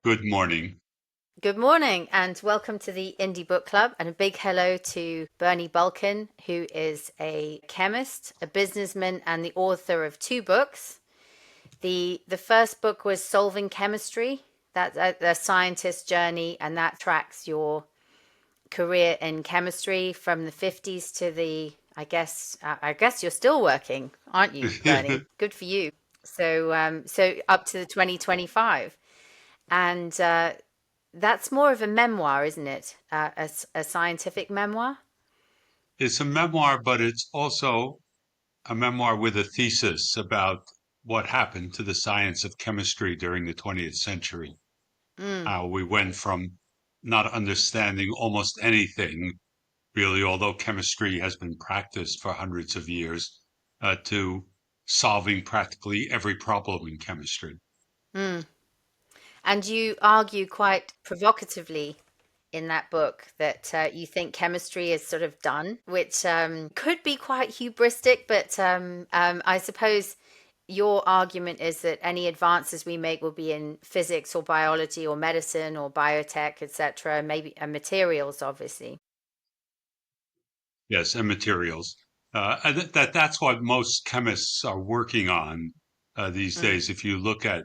Good morning. Good morning and welcome to the Indie Book Club, and a big hello to Bernie Bulkin, who is a chemist, a businessman, and the author of two books. The first book was Solving Chemistry, that's a scientist's journey, and that tracks your career in chemistry from the 50s to I guess you're still working, aren't you, Bernie? Good for you. So up to the 2025. And that's more of a memoir, isn't it? A scientific memoir. It's a memoir, but it's also a memoir with a thesis about what happened to the science of chemistry during the 20th century. Mm. How we went from not understanding almost anything, really, although chemistry has been practiced for hundreds of years, to solving practically every problem in chemistry. Mm. And you argue quite provocatively in that book that you think chemistry is sort of done, which could be quite hubristic, but I suppose your argument is that any advances we make will be in physics or biology or medicine or biotech, etc., maybe and materials, obviously. Yes, and materials. And that's what most chemists are working on these Mm. days. If you look at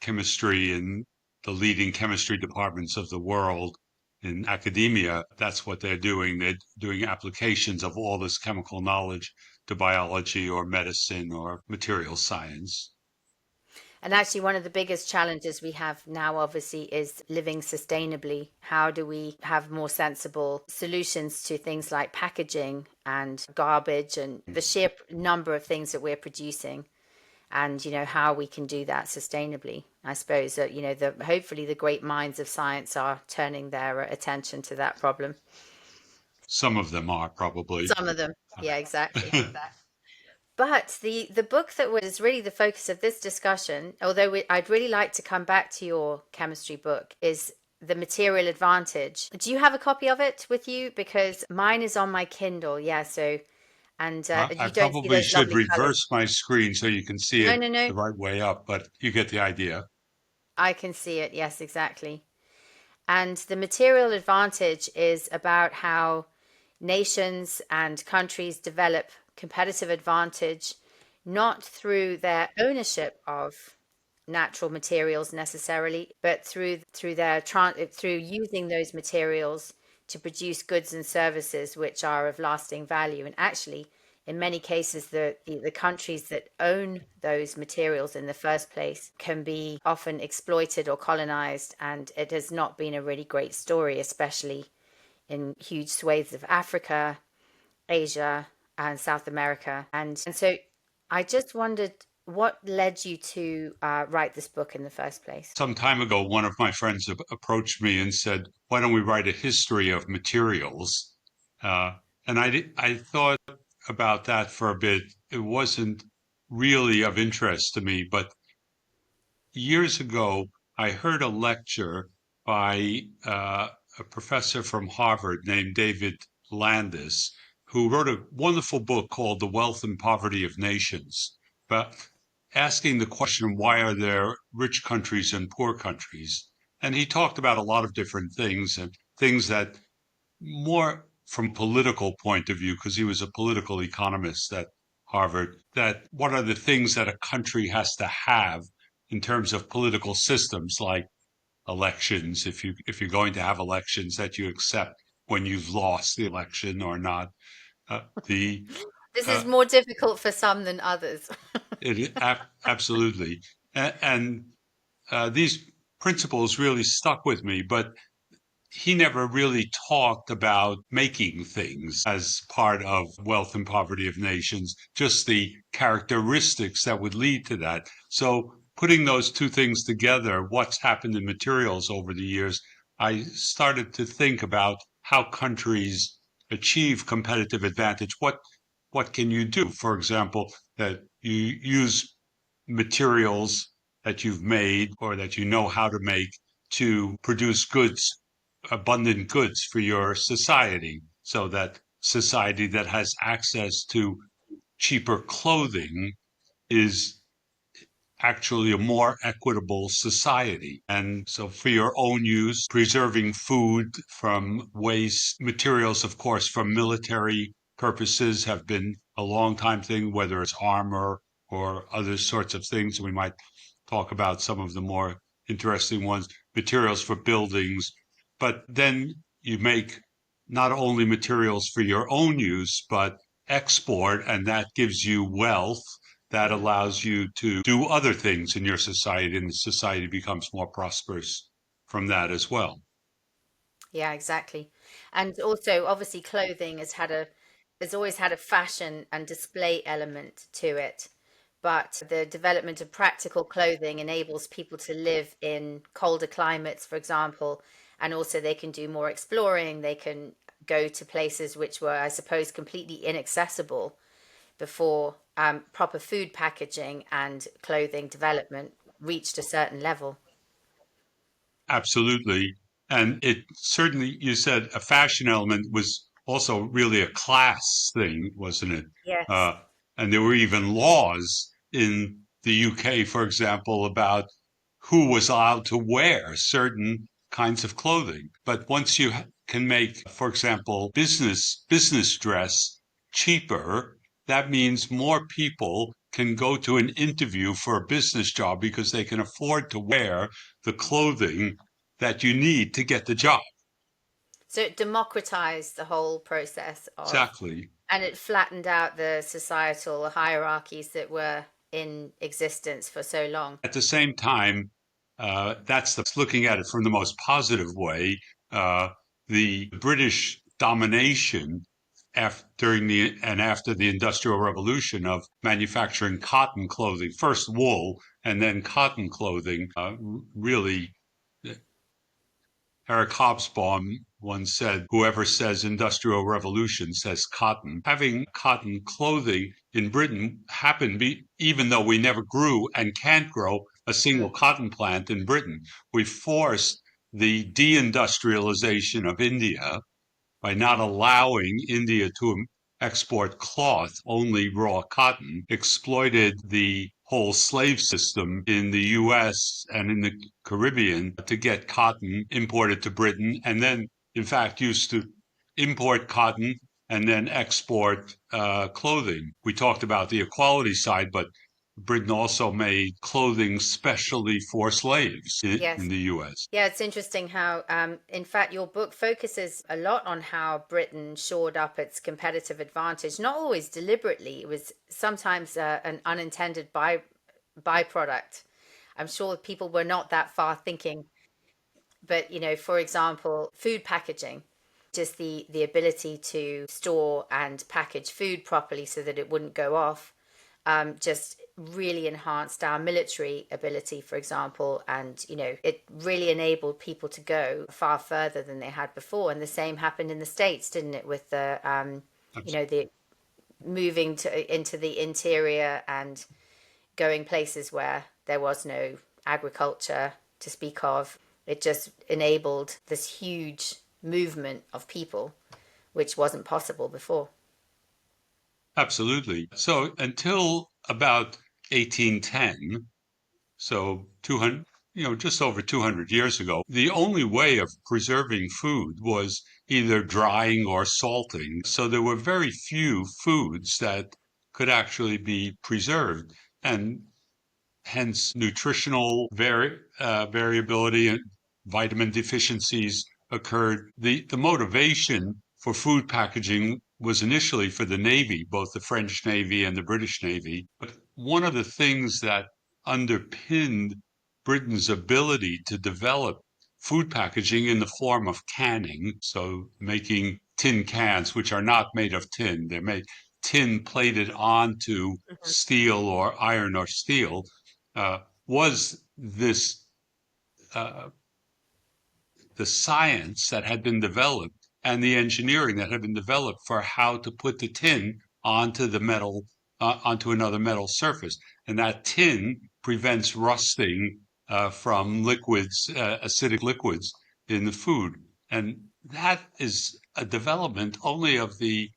chemistry in the leading chemistry departments of the world in academia, that's what they're doing. They're doing applications of all this chemical knowledge to biology or medicine or material science. And actually, one of the biggest challenges we have now, obviously, is living sustainably. How do we have more sensible solutions to things like packaging and garbage and the sheer number of things that we're producing? And how we can do that sustainably. I suppose that the hopefully the great minds of science are turning their attention to that problem. Some of them are probably. Some of them, yeah, exactly. But the book that was really the focus of this discussion, although I'd really like to come back to your chemistry book, is The Material Advantage. Do you have a copy of it with you? Because mine is on my Kindle. Yeah, so and I you don't see probably those should lovely colors. reverse my screen so you can see No, it no, no. the right way up, but you get the idea. I can see it. Yes, exactly. And the material advantage is about how nations and countries develop competitive advantage not through their ownership of natural materials necessarily, but through using those materials to produce goods and services which are of lasting value. And actually, in many cases, the countries that own those materials in the first place can be often exploited or colonized, and it has not been a really great story, especially in huge swathes of Africa, Asia, and South America. And so I just wondered what led you to write this book in the first place. Some time ago, one of my friends approached me and said, "Why don't we write a history of materials?" Uh, and I thought about that for a bit. It wasn't really of interest to me, but years ago, I heard a lecture by a professor from Harvard named David Landis, who wrote a wonderful book called The Wealth and Poverty of Nations, but asking the question, why are there rich countries and poor countries? And he talked about a lot of different things and things that more from political point of view, because he was a political economist at Harvard, that what are the things that a country has to have in terms of political systems like elections, if you're going to have elections that you accept when you've lost the election or not. The This is uh, more difficult for some than others. absolutely, and these principles really stuck with me, but he never really talked about making things as part of wealth and poverty of nations, just the characteristics that would lead to that. So putting those two things together, what's happened in materials over the years, I started to think about how countries achieve competitive advantage. What can you do? For example, that you use materials that you've made or that you know how to make to produce goods, abundant goods for your society, so that society that has access to cheaper clothing is actually a more equitable society. And so for your own use, preserving food from waste, materials, of course, from military purposes have been a long time thing, whether it's armor or other sorts of things. We might talk about some of the more interesting ones, materials for buildings. But then you make not only materials for your own use, but export, and that gives you wealth that Mm. allows you to do other things in your society, and the society becomes more prosperous from that as well. Yeah, exactly. And also, obviously, clothing has always had a fashion and display element to it. But the development of practical clothing enables people to live in colder climates, for example, and also they can do more exploring. They can go to places which were, I suppose, completely inaccessible before proper food packaging and clothing development reached a certain level. Absolutely. And it certainly, you said a fashion element was also really a class thing, wasn't it? Yes. Uh, and there were even laws in the UK, for example, about who was allowed to wear certain kinds of clothing. But once you can make, for example, business dress cheaper, that means more people can go to an interview for a business job because they can afford to wear the clothing that you need to get the job. So it democratized the whole process of, Exactly. and it flattened out the societal hierarchies that were in existence for so long. At the same time, that's looking at it from the most positive way. The British domination during the and after the Industrial Revolution of manufacturing cotton clothing, first wool and then cotton clothing, really Eric Hobsbawm once said, whoever says industrial revolution says cotton. Having cotton clothing in Britain happened even though we never grew and can't grow a single Mm. cotton plant in Britain. We forced the deindustrialization of India by not allowing India to export cloth, only raw cotton, exploited the whole slave system in the US and in the Caribbean to get cotton imported to Britain, and then, in fact, used to import cotton and then export clothing. We talked about the equality side, but Britain also made clothing specially for slaves in Yes. the US. Yeah, it's interesting how, in fact, your book focuses a lot on how Britain shored up its competitive advantage, not always deliberately. It was sometimes an unintended byproduct. I'm sure people were not that far thinking, but for example, food packaging, just the ability to store and package food properly so that it wouldn't go off, just really enhanced our military ability, for example, and it really enabled people to go far further than they had before. And the same happened in the States, didn't it, with the moving into the interior and going places where there was no agriculture to speak of. It just enabled this huge movement of people, which wasn't possible before. Absolutely. So until about 1810, so 200, just over 200 years ago, the only way of preserving food was either drying or salting. So there were very few foods that could actually be preserved. And hence nutritional variability and vitamin deficiencies occurred. The motivation for food packaging was initially for the Navy, both the French Navy and the British Navy. But one of the things that underpinned Britain's ability to develop food packaging in the form of canning, so making tin cans, which are not made of tin, they're made tin plated onto Mhm. steel or iron or steel, was this uh, the science that had been developed and the engineering that had been developed for how to put the tin onto the metal onto another metal surface, and that tin prevents rusting from liquids, acidic liquids in the food, and that is a development only of the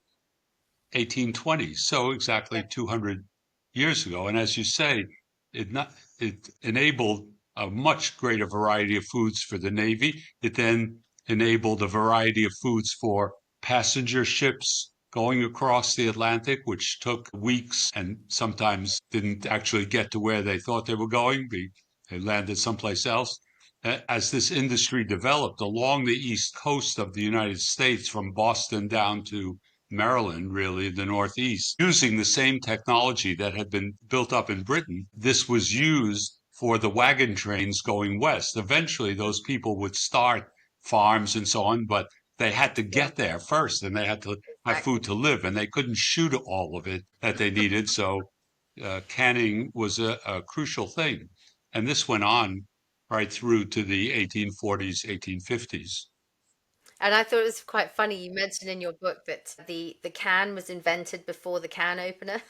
1820s, so exactly Yeah. 200 years ago. And as you say, it enabled a much greater variety of foods for the Navy. It then enabled a variety of foods for passenger ships going across the Atlantic, which took weeks and sometimes didn't actually get to where they thought they were going. They landed someplace else. As this industry developed along the east coast of the United States, from Boston down to Maryland, really, the Northeast, using the same technology that had been built up in Britain, this was used for the wagon trains going west. Eventually, those people would start farms and so on, but they had to Yeah, get there first and they had to have food exactly. to live and they couldn't shoot all of it that they needed. So canning was a crucial thing. And this went on right through to the 1840s, 1850s. And I thought it was quite funny. You mentioned in your book that the can was invented before the can opener.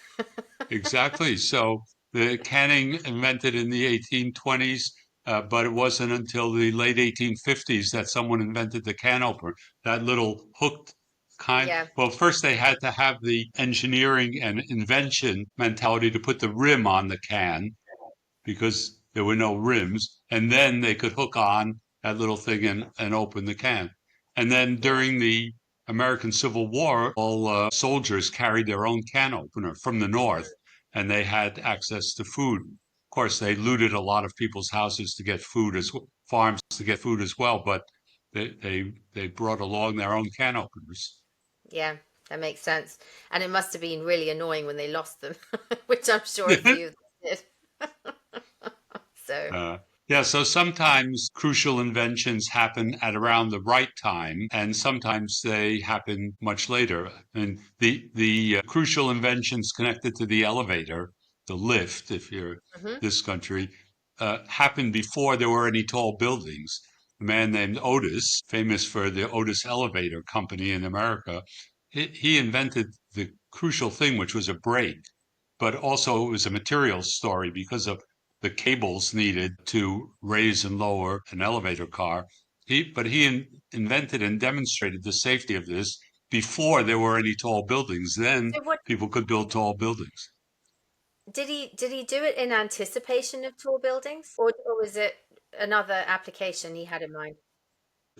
Exactly. So the canning invented in the 1820s, but it wasn't until the late 1850s that someone invented the can opener, that little hooked kind. Yeah, Well, first they had to have the engineering and invention mentality to put the rim on the can because there were no rims, and then they could hook on that little thing and open the can. And then yeah, during the American Civil War, all soldiers carried their own can opener from the North, and they had access to food. Of course, they looted a lot of people's houses to get food as farms to get food as well, but they brought along their own can openers. yeah. That makes sense. And it must have been really annoying when they lost them, which I'm sure a few of them did. So, Uh, yeah, so sometimes crucial inventions happen at around the right time, and sometimes they happen much later. And the crucial inventions connected to the elevator, the lift, if you're mhm. this country, happened before there were any tall buildings. A man named Otis, famous for the Otis Elevator Company in America, he invented the crucial thing, which was a brake, but also it was a materials story because of the cables needed to raise and lower an elevator car. But he invented and demonstrated the safety of this before there were any tall buildings. Then So what people could build tall buildings. did he do it in anticipation of tall buildings, or was it another application he had in mind?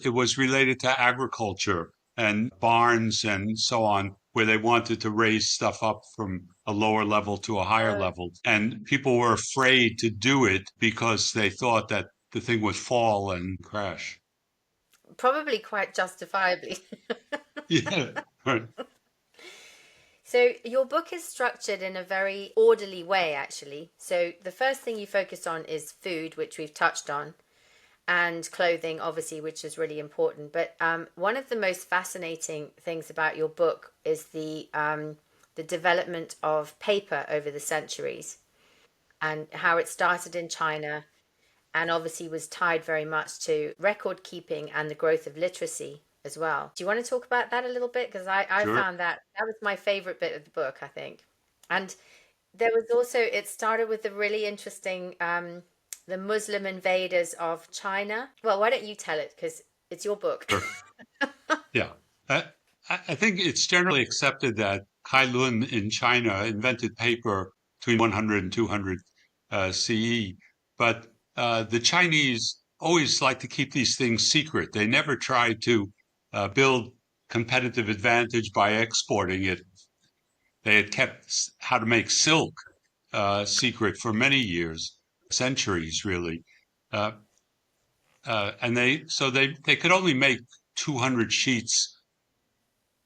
It was related to agriculture and barns and so on, where they wanted to raise stuff up from a lower level to a higher Uh, level. And people were afraid to do it because they thought that the thing would fall and crash. Probably quite justifiably. Yeah. Right. So your book is structured in a very orderly way, actually. So the first thing you focus on is food, which we've touched on, and clothing, obviously, which is really important. But one of the most fascinating things about your book is the development of paper over the centuries and how it started in China and obviously was tied very much to record keeping and the growth of literacy as well. Do you want to talk about that a little bit? Because I Sure. found that was my favorite bit of the book, I think. And there was also, it started with the really interesting, the Muslim invaders of China. Well, why don't you tell it? Because it's your book. Sure. Yeah. I, I think it's generally accepted that Kai Lun in China invented paper between 100 and 200 CE, but the Chinese always like to keep these things secret. They never tried to build competitive advantage by exporting it. They had kept how to make silk secret for many years, centuries, really. Uh, and they could only make 200 sheets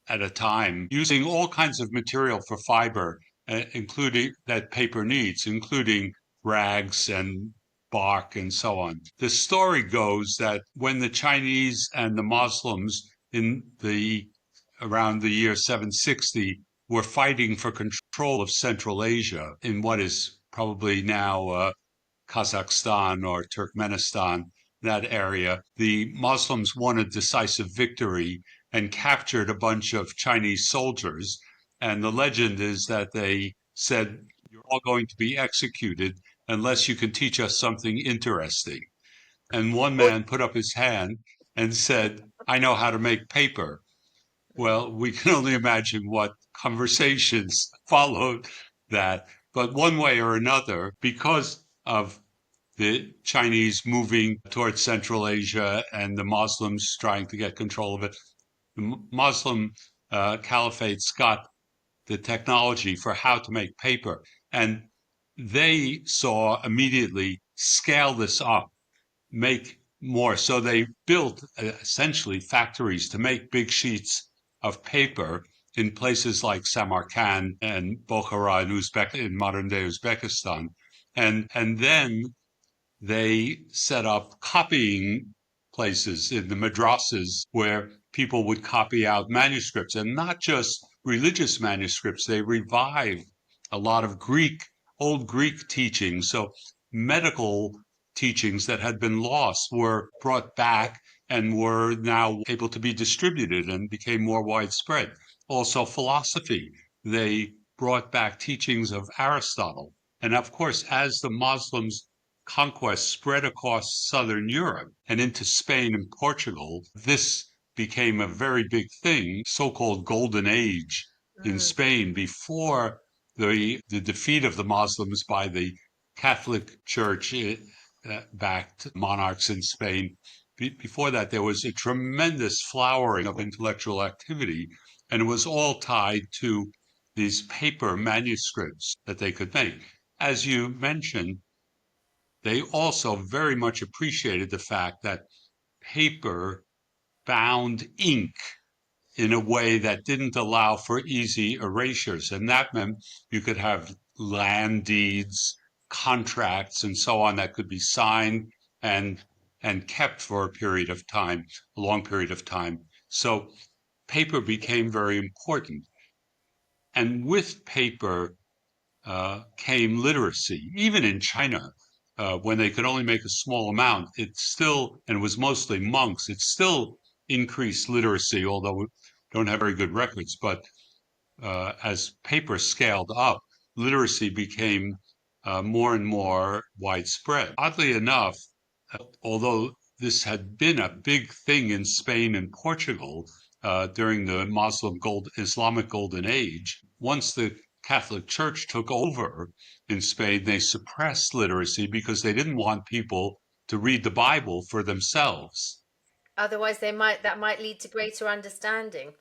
at a time using all kinds of material for fiber, including that paper needs, including rags and bark and so on. The story goes that when the Chinese and the Muslims in the around the year 760 were fighting for control of Central Asia in what is probably now Kazakhstan or Turkmenistan, that area, the Muslims won a decisive victory and captured a bunch of Chinese soldiers. And the legend is that they said, "You're all going to be executed unless you can teach us something interesting." And one Or, man put up his hand and said, "I know how to make paper." Well, we can only imagine what conversations followed that. But one way or another, because of the Chinese moving towards Central Asia and the Muslims trying to get control of it. The Muslim caliphates got the technology for how to make paper, and they saw immediately scale this up, make more. So they built essentially factories to make big sheets of paper in places like Samarkand and Bokhara in modern day Uzbekistan. And then they set up copying places in the madrasas where people would copy out manuscripts, and not just religious manuscripts. They revived a lot of old Greek teachings. So medical teachings that had been lost were brought back and were now able to be distributed and became more widespread. Also, philosophy. They brought back teachings of Aristotle. And of course, as the Muslims conquest spread across southern Europe and into Spain and Portugal, this became a very big thing, so-called Golden Age in Spain before the defeat of the Muslims by the Catholic Church backed monarchs in Spain. Before that, there was a tremendous flowering of intellectual activity, and it was all tied to these paper manuscripts that they could make. As you mentioned, they also very much appreciated the fact that paper bound ink in a way that didn't allow for easy erasures. And that meant you could have land deeds, contracts, and so on that could be signed and kept for a period of time, a long period of time. So paper became very important. And with paper came literacy. Even in China, when they could only make a small amount, it still, and it was mostly monks, it still increased literacy, although we don't have very good records. But as paper scaled up, literacy became more and more widespread. Oddly enough, although this had been a big thing in Spain and Portugal during the Islamic Golden Age, once the Catholic Church took over in Spain, they suppressed literacy because they didn't want people to read the Bible for themselves. Otherwise, that might lead to greater understanding,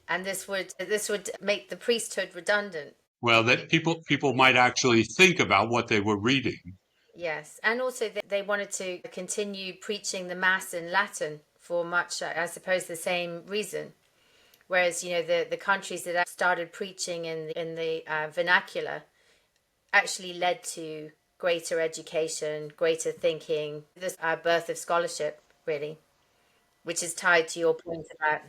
and this would make the priesthood redundant. Well, that people might actually think about what they were reading. Yes, and also they wanted to continue preaching the Mass in Latin for much, I suppose, the same reason. Whereas, the countries that started preaching in the vernacular actually led to greater education, greater thinking, this birth of scholarship, really, which is tied to your point about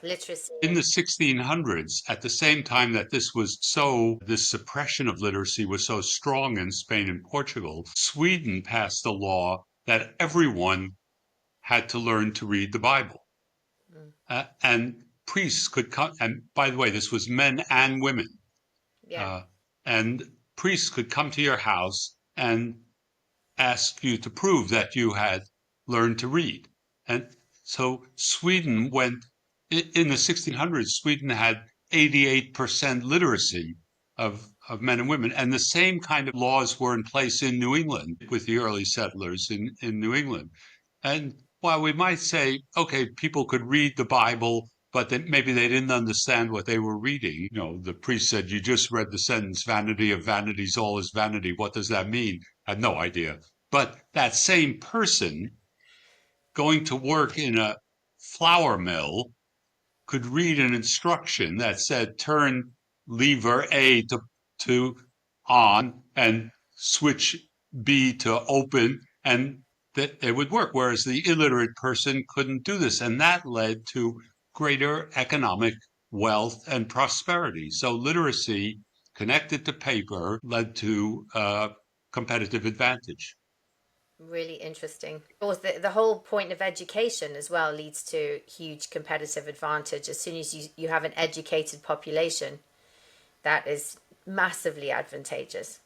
literacy. In the 1600s, at the same time that this suppression of literacy was so strong in Spain and Portugal, Sweden passed a law that everyone had to learn to read the Bible. And priests could come, and by the way, this was men and women. Yeah. And priests could come to your house and ask you to prove that you had learned to read. And so Sweden went, in the 1600s, Sweden had 88% literacy of men and women. And the same kind of laws were in place in New England with the early settlers in New England. And while we might say, okay, people could read the Bible, but that maybe they didn't understand what they were reading. The priest said, you just read the sentence, vanity of vanities, all is vanity. What does that mean? I had no idea. But that same person going to work in a flour mill could read an instruction that said, turn lever A to on and switch B to open, and that it would work, whereas the illiterate person couldn't do this. And that led to greater economic wealth and prosperity. So literacy connected to paper led to competitive advantage. Really interesting. Also, the whole point of education as well leads to huge competitive advantage. As soon as you have an educated population, that is massively advantageous.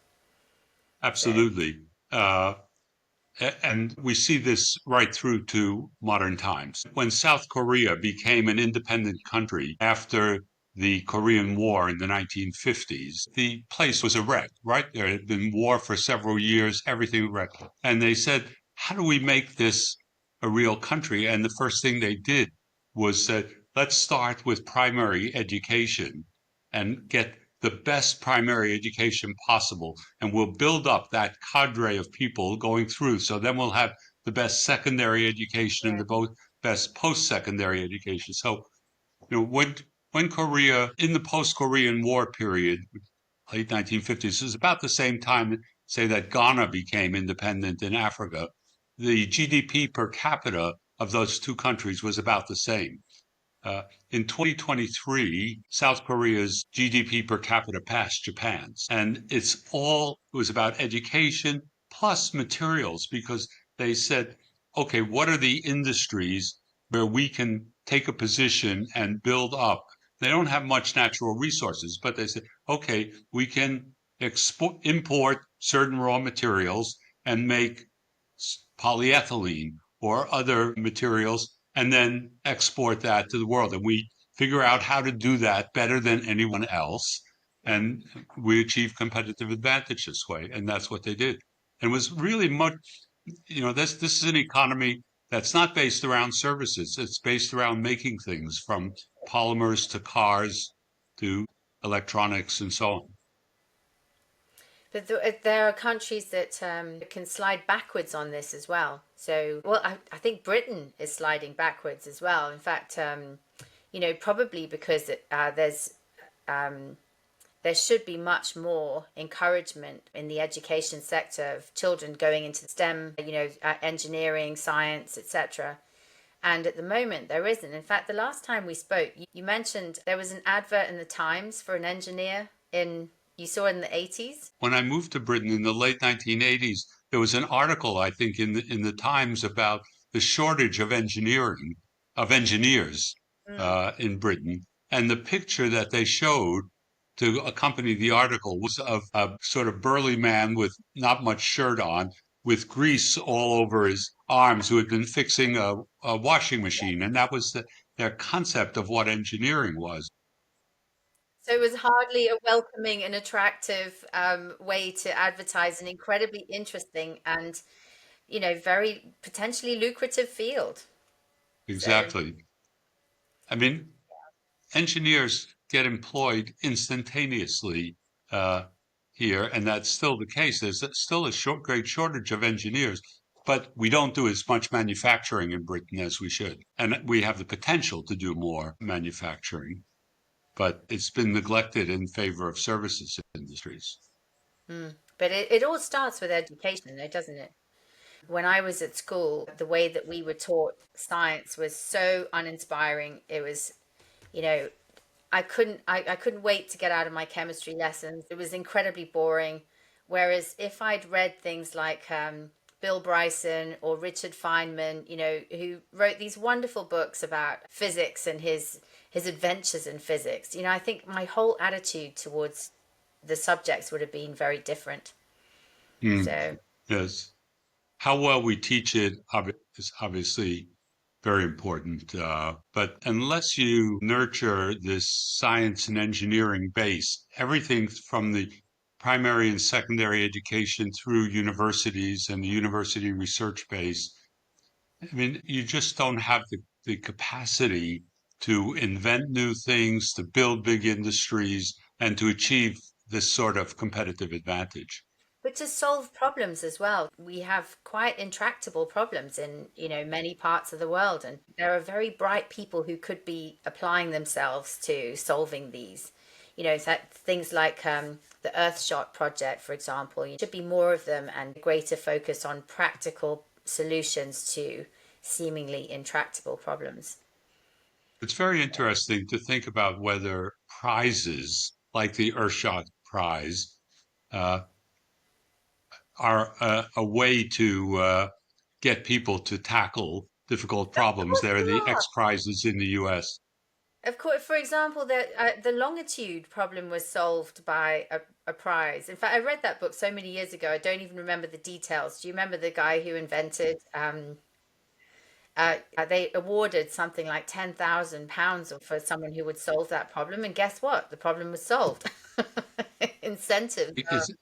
Absolutely. And we see this right through to modern times. When South Korea became an independent country after the Korean War in the 1950s. The place was a wreck, right? There had been war for several years, everything wrecked. And they said, how do we make this a real country? And the first thing they did was that let's start with primary education and get the best primary education possible. And we'll build up that cadre of people going through. So then we'll have the best secondary education and Yeah. the best post-secondary education. So, when Korea, in the post-Korean War period, late 1950s, is about the same time, say, that Ghana became independent in Africa, the GDP per capita of those two countries was about the same. In 2023, South Korea's GDP per capita passed Japan's. And it was about education plus materials because they said, okay, what are the industries where we can take a position and build up? They don't have much natural resources, but they said, okay, we can import certain raw materials and make polyethylene or other materials and then export that to the world. And we figure out how to do that better than anyone else. And we achieve competitive advantage this way. And that's what they did. And it was really much, this is an economy that's not based around services. It's based around making things from polymers to cars to electronics and so on. But there are countries that can slide backwards on this as well. So, well, I think Britain is sliding backwards as well. In fact, probably because there should be much more encouragement in the education sector of children going into STEM, engineering, science, etc. And at the moment, there isn't. In fact, the last time we spoke, you mentioned there was an advert in the Times for an engineer you saw in the 80s. When I moved to Britain in the late 1980s, there was an article, I think, in the Times about the shortage of engineers Mm. in Britain. And the picture that they showed to accompany the article was of a sort of burly man with not much shirt on, with grease all over his arms, who had been fixing a washing machine. And that was their concept of what engineering was. So it was hardly a welcoming and attractive way to advertise an incredibly interesting and, very potentially lucrative field. So, Exactly. I mean, engineers get employed instantaneously uh, here, and that's still the case. There's still a great shortage of engineers, but we don't do as much manufacturing in Britain as we should. And we have the potential to do more manufacturing, but it's been neglected in favor of services industries. but it all starts with education, though, doesn't it? When I was at school, the way that we were taught science was so uninspiring. It was, you know, I couldn't wait to get out of my chemistry lessons. It was incredibly boring. Whereas if I'd read things like Bill Bryson or Richard Feynman, who wrote these wonderful books about physics and his adventures in physics, I think my whole attitude towards the subjects would have been very different. Mm, So, yes. How well we teach it is obviously very important. But unless you nurture this science and engineering base, everything from the primary and secondary education through universities and the university research base, I mean, you just don't have the capacity to invent new things, to build big industries, and to achieve this sort of competitive advantage. but to solve problems as well. We have quite intractable problems in, many parts of the world, and there are very bright people who could be applying themselves to solving these. Things like the Earthshot project, for example. There should be more of them and greater focus on practical solutions to seemingly intractable problems. It's very interesting to think about whether prizes like the Earthshot Prize uh, are a way to get people to tackle difficult Of problems. course There are they the are. X prizes in the US. Of course, for example, the longitude problem was solved by a prize. In fact, I read that book so many years ago. I don't even remember the details. Do you remember the guy who invented they awarded something like £10,000 for someone who would solve that problem. And guess what? The problem was solved. Incentives. Because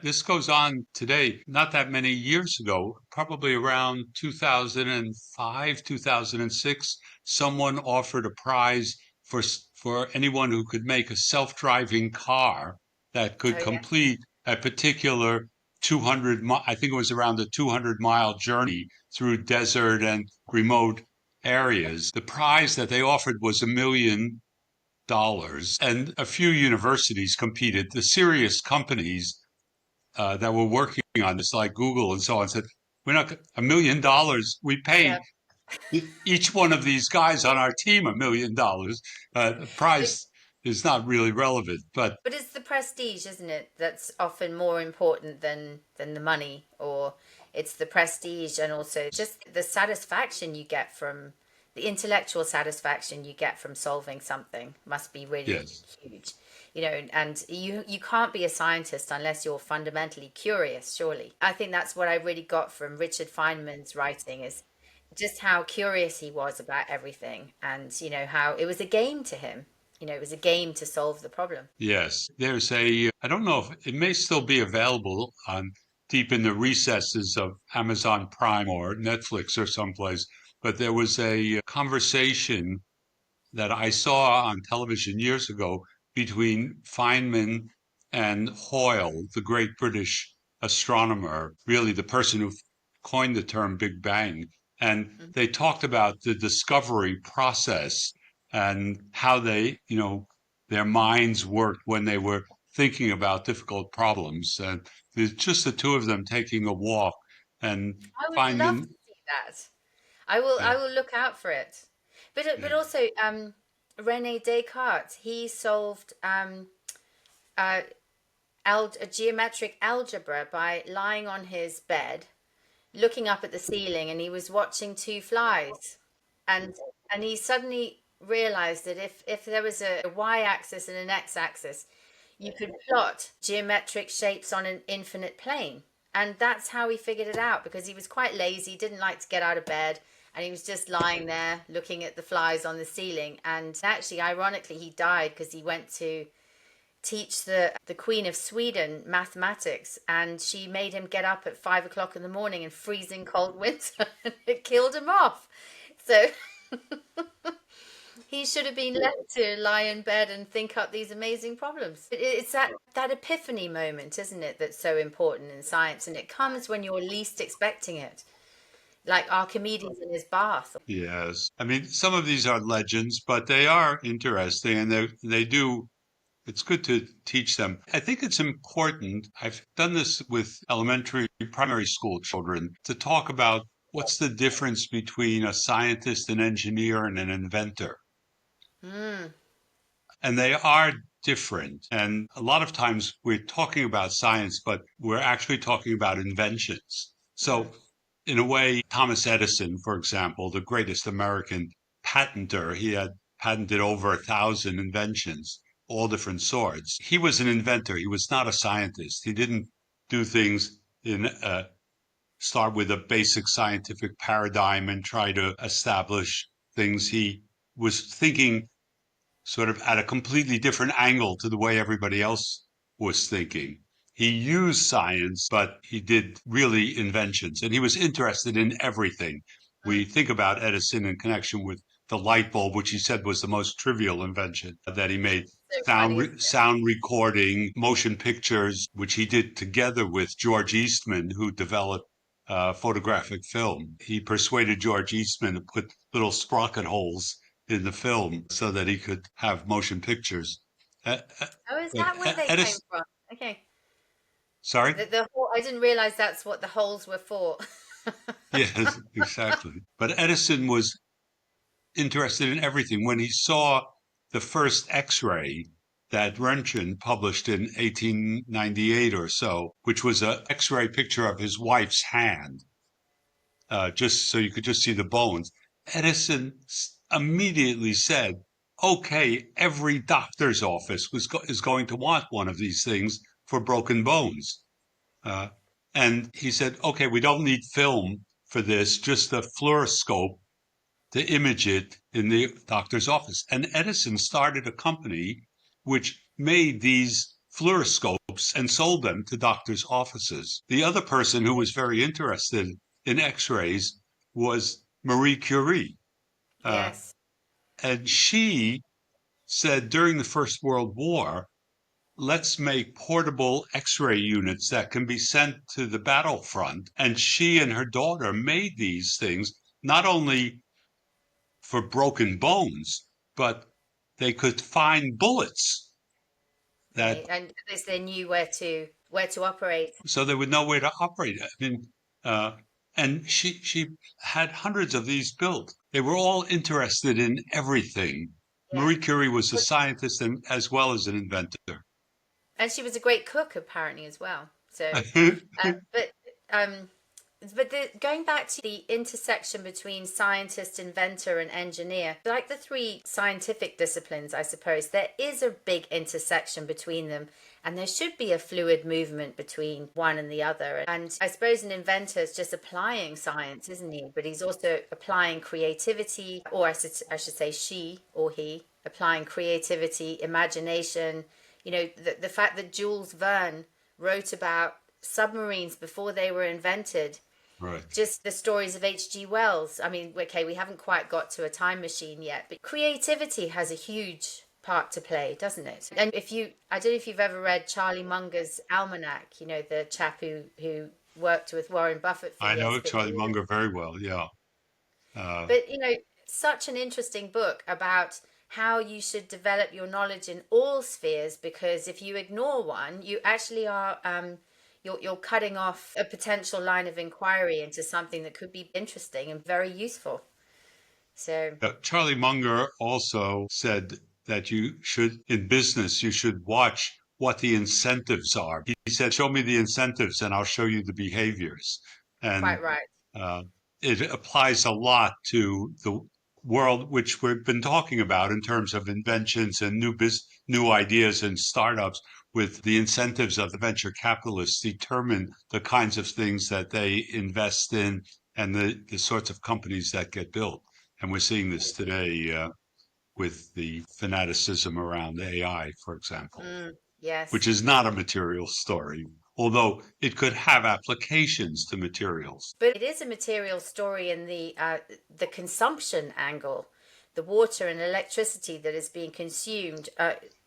this goes on today, not that many years ago, probably around 2005, 2006, someone offered a prize for anyone who could make a self-driving car that could Oh, yeah. complete a particular I think it was around a 200-mile journey through desert and remote areas. The prize that they offered was $1 million, and a few universities competed. The serious companies that were working on this, like Google and so on, said, "We're not $1 million. We Yeah. pay each one of these guys on our team $1 million. The price is not really relevant, but But it's the prestige, isn't it? That's often more important than the money, or it's the prestige and also just the satisfaction you get from the intellectual satisfaction you get from solving something must be really yes, huge. And you can't be a scientist unless you're fundamentally curious, surely. I think that's what I really got from Richard Feynman's writing is just how curious he was about everything, and how it was a game to him. It was a game to solve the problem. yes. I don't know if it may still be available on deep in the recesses of Amazon Prime or Netflix or someplace, but there was a conversation that I saw on television years ago between Feynman and Hoyle, the great British astronomer, really the person who coined the term Big Bang. And Mm. they talked about the discovery process and how their minds worked when they were thinking about difficult problems. And there's just the two of them taking a walk, and I would love Feynman, to see that. I will. yeah, I will look out for it. But yeah, also, Rene Descartes, he solved uh, geometric algebra by lying on his bed, looking up at the ceiling, and he was watching two flies, and he suddenly realized that if there was a y-axis and an x-axis, you could plot geometric shapes on an infinite plane. And that's how he figured it out, because he was quite lazy, didn't like to get out of bed, and he was just lying there looking at the flies on the ceiling. And actually, ironically, he died because he went to teach the Queen of Sweden mathematics, and she made him get up at 5 o'clock in the morning in freezing cold winter, and it killed him off. So he should have been left to lie in bed and think up these amazing problems. It's that epiphany moment, isn't it, that's so important in science, and it comes when you're least expecting it, like Archimedes in his bath. yes. I mean, some of these are legends, but they are interesting, and they do. It's good to teach them. I think it's important. I've done this with elementary, primary school children to talk about what's the difference between a scientist, an engineer, and an inventor. Mm, And they are different. And a lot of times we're talking about science, but we're actually talking about inventions. mm, So, in a way, Thomas Edison, for example, the greatest American patenter, he had patented over 1,000 inventions, all different sorts. He was an inventor. He was not a scientist. He didn't do things in start with a basic scientific paradigm and try to establish things. He was thinking sort of at a completely different angle to the way everybody else was thinking. He used science, but he did really inventions, and he was interested in everything. We mm. think about Edison in connection with the light bulb, which he said was the most trivial invention that he made. So funny, isn't it? Sound recording, motion pictures, which he did together with George Eastman, who developed photographic film. He persuaded George Eastman to put little sprocket holes in the film so that he could have motion pictures. Uh, uh, Oh, is but that where they came Edison, from? Okay. sorry? I didn't realize that's what the holes were for. Yes, exactly. But Edison was interested in everything. When he saw the first X-ray that Röntgen published in 1898 or so, which was an X-ray picture of his wife's hand, just so you could just see the bones. Edison immediately said, "Okay, every doctor's office is going to want one of these things for broken bones." Uh, and he said, "Okay, we don't need film for this, just a fluoroscope to image it in the doctor's office. And Edison started a company which made these fluoroscopes and sold them to doctors' offices. The other person who was very interested in X-rays was Marie Curie. Uh, Yes. and she said during the First World War, let's make portable X-ray units that can be sent to the battlefront. And she and her daughter made these things not only for broken bones, but they could find bullets that, And at least they knew where to operate. so they would know where to operate. I mean, uh, and she had hundreds of these built. They were all interested in everything. Yeah. Marie Curie was a But- scientist and as well as an inventor. And she was a great cook apparently as well. So, but um, going back to the intersection between scientist, inventor, and engineer, like the three scientific disciplines, I suppose, there is a big intersection between them, and there should be a fluid movement between one and the other. And I suppose an inventor is just applying science, isn't he? But he's also applying creativity, or I should say she or he, applying creativity, imagination. The fact that Jules Verne wrote about submarines before they were invented, Right. just the stories of H.G. Wells. I mean, okay, we haven't quite got to a time machine yet, but creativity has a huge part to play, doesn't it? And I don't know if you've ever read Charlie Munger's Almanac, the chap who worked with Warren Buffett for I years. know Charlie Munger very well. Yeah. Uh, But, such an interesting book about how you should develop your knowledge in all spheres, because if you ignore one, you actually are you're cutting off a potential line of inquiry into something that could be interesting and very useful. So, Charlie Munger also said that in business, you should watch what the incentives are. He said, show me the incentives and I'll show you the behaviors. quite And right. uh, it applies a lot to the world which we've been talking about in terms of inventions and new ideas and startups. With the incentives of the venture capitalists determine the kinds of things that they invest in and the sorts of companies that get built. And we're seeing this today with the fanaticism around AI, for example, which Yes. is not a material story, although it could have applications to materials. But it is a material story in the consumption angle, the water and electricity that is being consumed,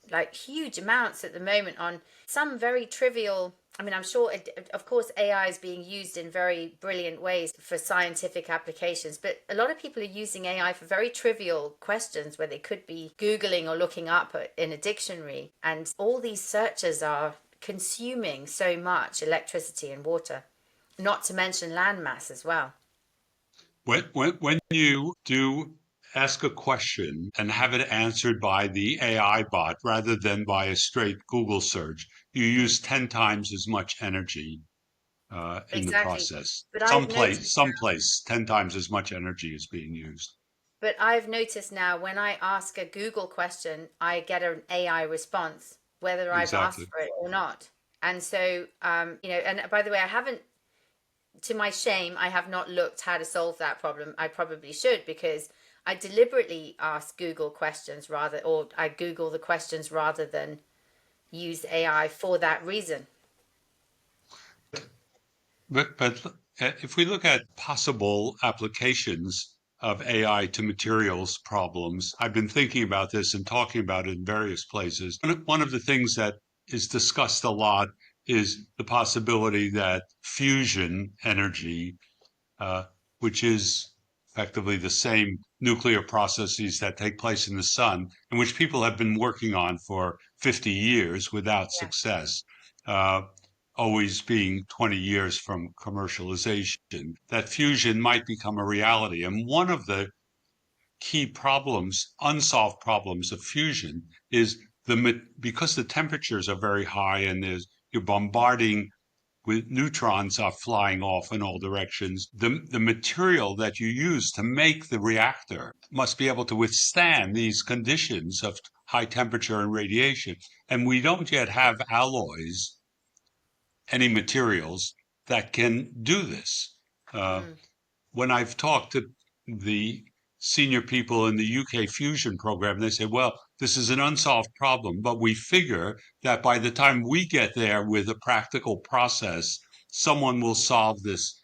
like huge amounts at the moment on some very trivial. I mean, I'm sure, of course, AI is being used in very brilliant ways for scientific applications, but a lot of people are using AI for very trivial questions where they could be Googling or looking up in a dictionary, and all these searches are consuming so much electricity and water. Not to mention landmass as well. When you do ask a question and have it answered by the AI bot rather than by a straight Google search, you use 10 times as much energy in the Exactly. process. But I've noticed Someplace, 10 times as much energy is being used. but I've noticed now when I ask a Google question, I get an AI response, whether I've asked Exactly. for it or not. And so, and by the way, I haven't, to my shame, I have not looked how to solve that problem. I probably should, because I deliberately ask Google questions or I Google the questions rather than use AI for that reason. But if we look at possible applications of AI to materials problems, I've been thinking about this and talking about it in various places. One of the things that is discussed a lot is the possibility that fusion energy, uh, which is effectively the same nuclear processes that take place in the sun, and which people have been working on for 50 years without Yeah. success, uh, always being 20 years from commercialization, that fusion might become a reality. And one of the key problems, unsolved problems of fusion is because the temperatures are very high and you're bombarding with neutrons are flying off in all directions. The material that you use to make the reactor must be able to withstand these conditions of high temperature and radiation. And we don't yet have alloys, any materials that can do this. Uh, Mm. when I've talked to the senior people in the UK fusion program. They say, well, this is an unsolved problem, but we figure that by the time we get there with a practical process, someone will solve this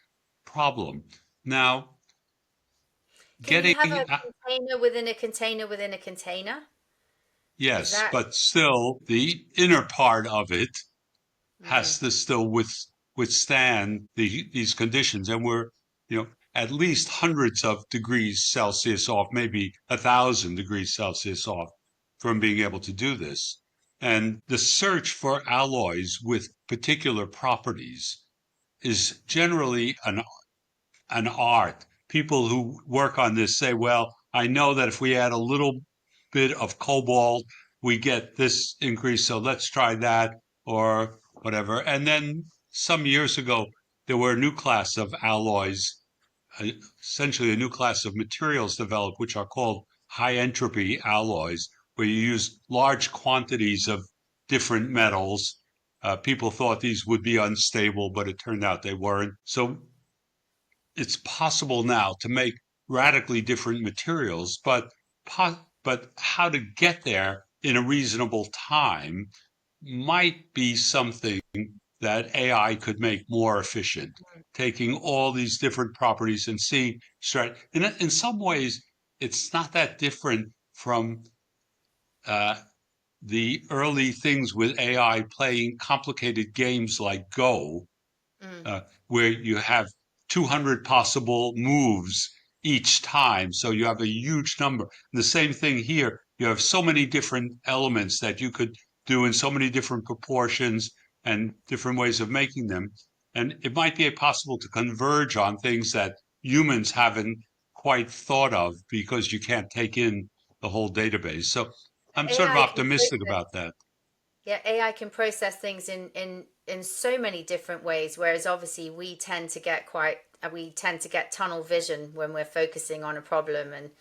problem. Now, Can you have getting, a container within a container within a container? Is yes, that? but still the inner part of it Mm, has to still withstand these conditions. And we're, at least hundreds of degrees Celsius off, maybe 1,000 degrees Celsius off from being able to do this. And the search for alloys with particular properties is generally an art. People who work on this say, well, I know that if we add a little bit of cobalt, we get this increase. So let's try that or whatever. And then some years ago, there were a new class of alloys, uh, essentially a new class of materials developed, which are called high entropy alloys, where you use large quantities of different metals. People thought these would be unstable, but it turned out they weren't. So it's possible now to make radically different materials, but how to get there in a reasonable time might be something that AI could make more efficient, taking all these different properties and see straight. In some ways, it's not that different from uh, the early things with AI playing complicated games like Go, mm. where you have 200 possible moves each time. So you have a huge number. And the same thing here. You have so many different elements that you could do in so many different proportions and different ways of making them. And it might be possible to converge on things that humans haven't quite thought of because you can't take in the whole database. So I'm sort of AI can optimistic process, about that. yeah, AI can process things in so many different ways, whereas obviously we tend to get tunnel vision when we're focusing on a problem, and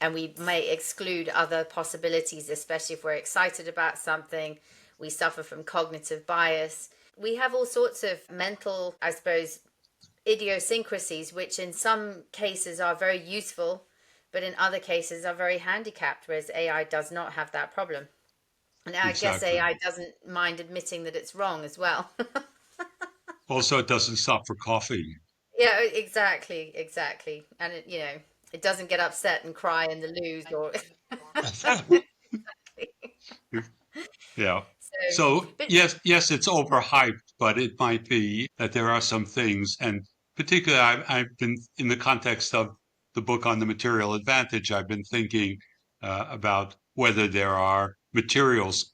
and we may exclude other possibilities, especially if we're excited about something. We suffer from cognitive bias. We have all sorts of mental, I suppose, idiosyncrasies, which in some cases are very useful, but in other cases are very handicapped, whereas AI does not have that problem. And I guess Exactly. AI doesn't mind admitting that it's wrong as well. Also, it doesn't stop for coffee. Yeah, exactly, exactly. And it doesn't get upset and cry in the loos or Yeah. so. So But yes, it's overhyped, but it might be that there are some things, and particularly I've been in the context of the book on the material advantage, I've been thinking about whether there are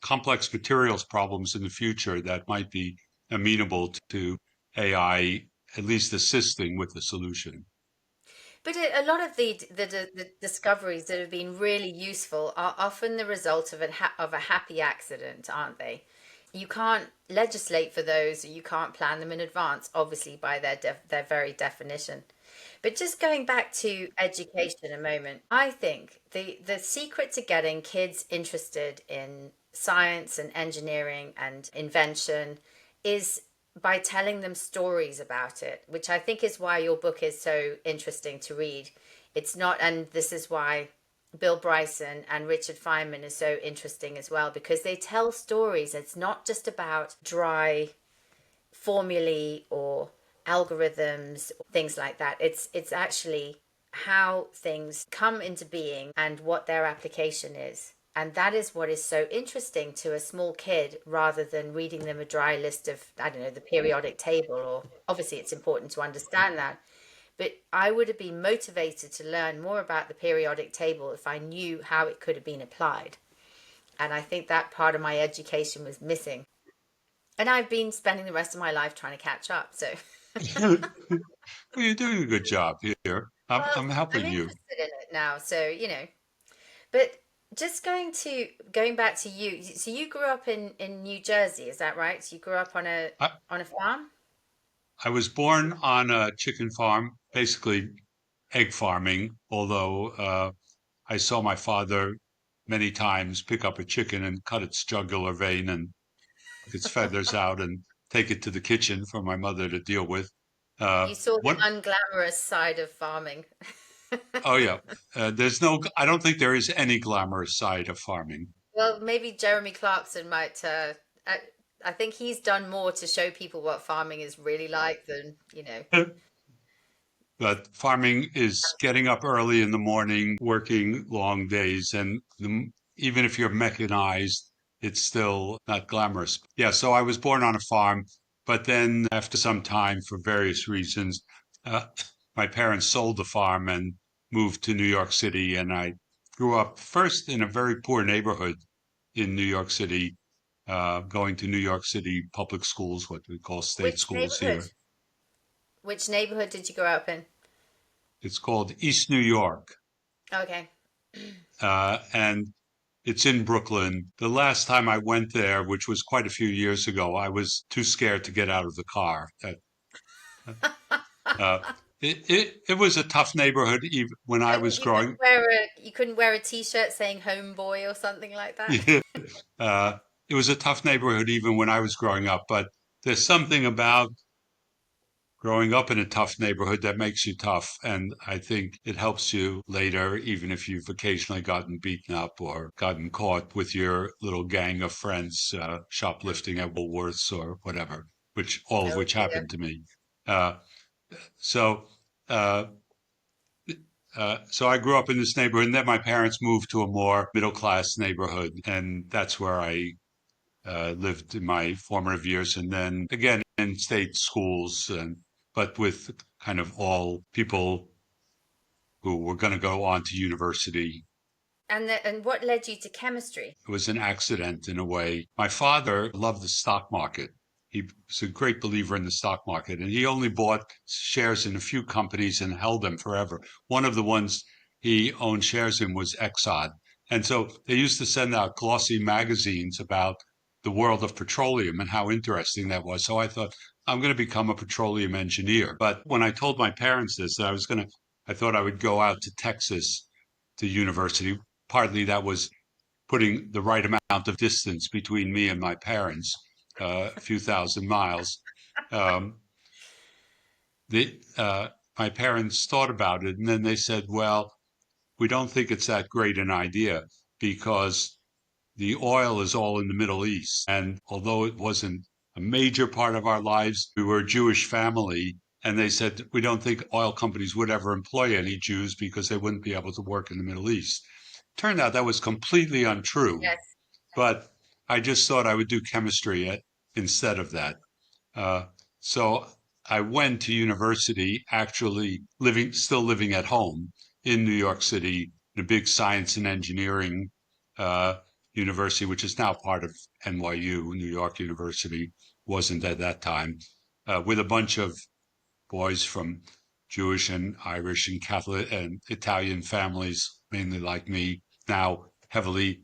complex materials problems in the future that might be amenable to AI, at least assisting with the solution. a lot of the discoveries that have been really useful are often the result of of a happy accident, aren't they? You can't legislate for those, or you can't plan them in advance, obviously by their very definition. But just going back to education a moment, I think the secret to getting kids interested in science and engineering and invention is by telling them stories about it, which I think is why your book is so interesting to read. It's not, and this is why Bill Bryson and Richard Feynman is so interesting as well, because they tell stories. It's not just about dry formulae or algorithms, things like that. It's actually how things come into being and what their application is. And that is what is so interesting to a small kid rather than reading them a dry list of, I don't know, the periodic table, or obviously it's important to understand that. But I would have been motivated to learn more about the periodic table if I knew how it could have been applied. And I think that part of my education was missing. And I've been spending the rest of my life trying to catch up. So, Well, you're doing a good job here. well, I'm I'm helping you. interested in it now. So. But just going back to you. So you grew up in New Jersey, is that right? So you grew up I, on a farm? I was born on a chicken farm, basically egg farming, although I saw my father many times pick up a chicken and cut its jugular vein and pick its feathers out and take it to the kitchen for my mother to deal with. You saw the One, unglamorous side of farming. Oh yeah. I don't think there is any glamorous side of farming. Well, maybe Jeremy Clarkson might. I, I think he's done more to show people what farming is really like than, you know. But farming is getting up early in the morning, working long days, and even if you're mechanized, it's still not glamorous. Yeah, so I was born on a farm, but then after some time, for various reasons, uh, my parents sold the farm and moved to New York City, and I grew up first in a very poor neighborhood in New York City, going to New York City public schools, what we call state Which schools neighborhood? here. Which neighborhood did you grow up in? It's called East New York. Okay. And it's in Brooklyn. The last time I went there, which was quite a few years ago, I was too scared to get out of the car. Uh, it was a tough neighborhood even when I was You couldn't growing. wear a t-shirt saying homeboy or something like that. Uh, it was a tough neighborhood even when I was growing up. But there's something about growing up in a tough neighborhood that makes you tough. And I think it helps you later, even if you've occasionally gotten beaten up or gotten caught with your little gang of friends shoplifting at Woolworths or whatever, all of Oh which dear. happened to me. Uh, so, uh, so I grew up in this neighborhood, and then my parents moved to a more middle class neighborhood, and that's where I lived in my formative years, and then again in state schools, but with kind of all people who were going to go on to university. And what led you to chemistry? It was an accident in a way. My father loved the stock market. He was a great believer in the stock market, and he only bought shares in a few companies and held them forever. One of the ones he owned shares in was Exxon. And so they used to send out glossy magazines about the world of petroleum and how interesting that was. So I thought, I'm going to become a petroleum engineer. But when I told my parents this, I thought I would go out to Texas to university. Partly that was putting the right amount of distance between me and my parents, a few thousand miles. Um, the, my parents thought about it, and then they said, well, we don't think it's that great an idea because the oil is all in the Middle East. And although it wasn't a major part of our lives, we were a Jewish family. And they said, we don't think oil companies would ever employ any Jews because they wouldn't be able to work in the Middle East. Turned out that was completely untrue. Yes. But I just thought I would do chemistry instead of that. Uh, so I went to university, actually still living at home in New York City, in a big science and engineering uh, university, which is now part of NYU, New York University, wasn't at that time, with a bunch of boys from Jewish and Irish and Catholic and Italian families, mainly like me, now heavily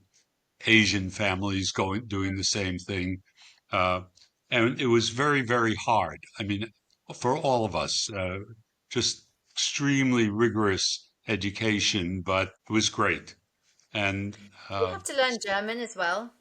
Asian families doing the same thing. Uh, and it was very, very hard. I mean, for all of us, just extremely rigorous education, but it was great. And You uh, have to learn German as well.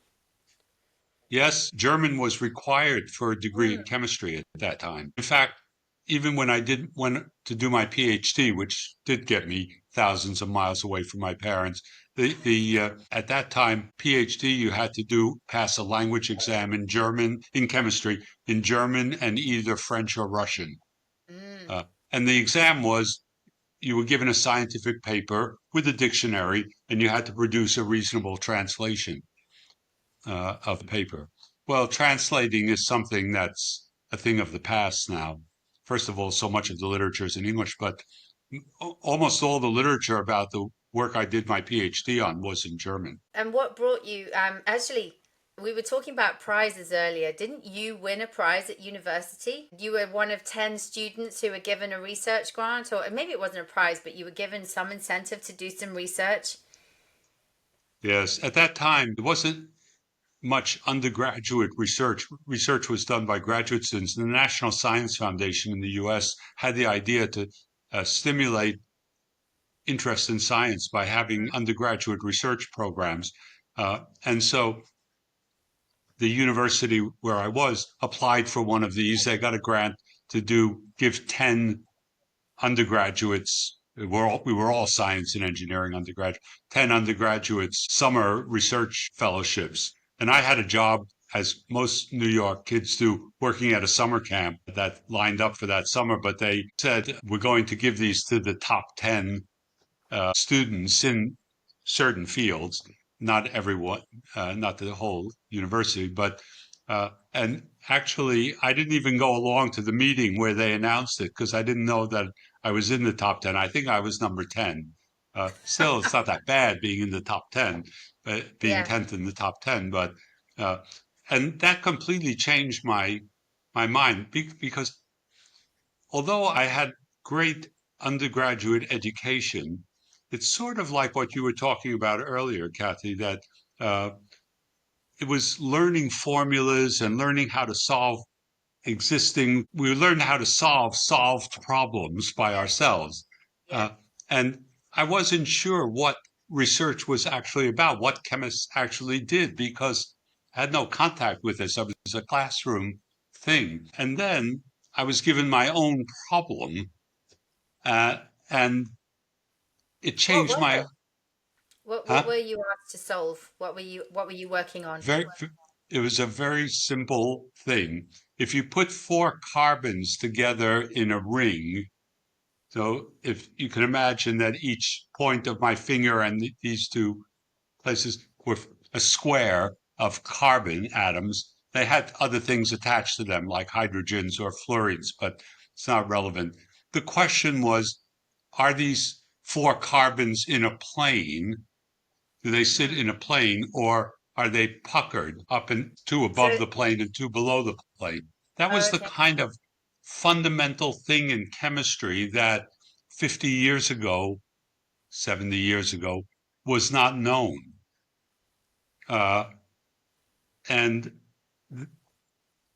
yes, German was required for a degree in Mm. chemistry at that time. In fact, even when I did went to do my PhD, which did get me thousands of miles away from my parents, the at that time PhD you had to do pass a language exam in German in chemistry in German and either French or Russian. Mm. Uh, and the exam was you were given a scientific paper with a dictionary, and you had to produce a reasonable translation of the paper. Well, translating is something that's a thing of the past now. First of all, so much of the literature is in English, but almost all the literature about the work I did my PhD on was in German. And what brought you, actually, we were talking about prizes earlier. Didn't you win a prize at university? You were one of 10 students who were given a research grant, or maybe it wasn't a prize, but you were given some incentive to do some research. Yes, at that time, there wasn't much undergraduate research. Research was done by graduate students. The National Science Foundation in the US had the idea to stimulate interest in science by having undergraduate research programs. And so the university where I was applied for one of these. They got a grant to give 10 undergraduates We were all science and engineering undergraduate, 10 undergraduates, summer research fellowships. And I had a job, as most New York kids do, working at a summer camp that lined up for that summer. But they said, we're going to give these to the top 10 students in certain fields, not everyone, not the whole university, but and actually, I didn't even go along to the meeting where they announced it because I didn't know that I was in the top 10. I think I was number 10. Still, it's not that bad being in the top 10, being Yeah. 10th in the top 10, but uh, and that completely changed my mind because although I had great undergraduate education, it's sort of like what you were talking about earlier, Cathy, that uh, it was learning formulas and learning how to solve we learned how to solve solved problems by Yes. ourselves. Yeah. And I wasn't sure what research was actually about, what chemists actually did, because I had no contact with this. It was a classroom thing. And then I was given my own problem, and it What changed was my, it? What huh? were you asked to solve? What were you working on? Very, it was a very simple thing. If you put four carbons together in a ring, so if you can imagine that each point of my finger and these two places were a square of carbon atoms, they had other things attached to them like hydrogens or fluorines, but it's not relevant. The question was, are these four carbons in a plane? Do they sit Hmm. in a plane or are they puckered up and two So, above the plane and two below the plane? That was the okay. kind of fundamental thing in chemistry that 50 years ago, 70 years ago, was not known. Uh, and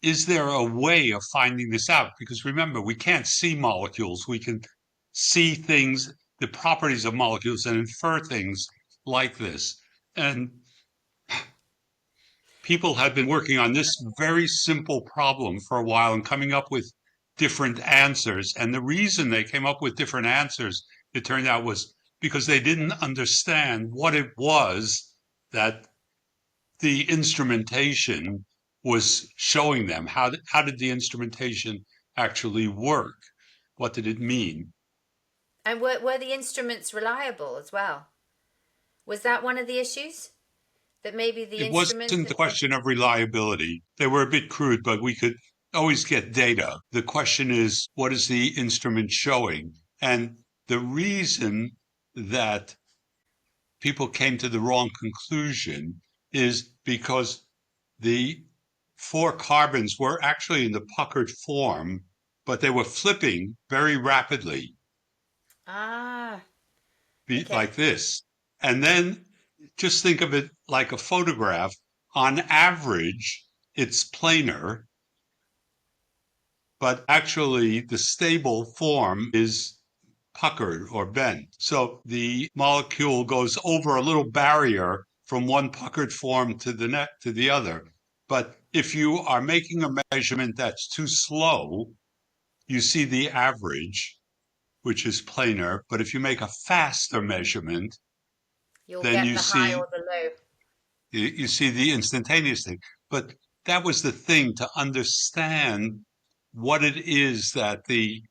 is there a way of finding this out? Because remember, we can't see molecules. We can see things, the properties of molecules, and infer things like this. And people had been working on this very simple problem for a while and coming up with different answers. And the reason they came up with different answers, it turned out, was because they didn't understand what it was that the instrumentation was showing them. How did the instrumentation actually work? What did it mean? And were the instruments reliable as well? Was that one of the issues? That maybe the It instruments wasn't the question of reliability. They were a bit crude, but we could always get data. The question is, what is the instrument showing? And the reason that people came to the wrong conclusion is because the four carbons were actually in the puckered form, but they were flipping very rapidly, Ah, okay. like this. And then just think of it like a photograph. On average, it's planar, but actually the stable form is puckered or bent. So the molecule goes over a little barrier from one puckered form to the other. But if you are making a measurement that's too slow, you see the average, which is planar. But if you make a faster measurement, You'll then get the high or the low. you see the instantaneous thing. But that was the thing, to understand what it is that the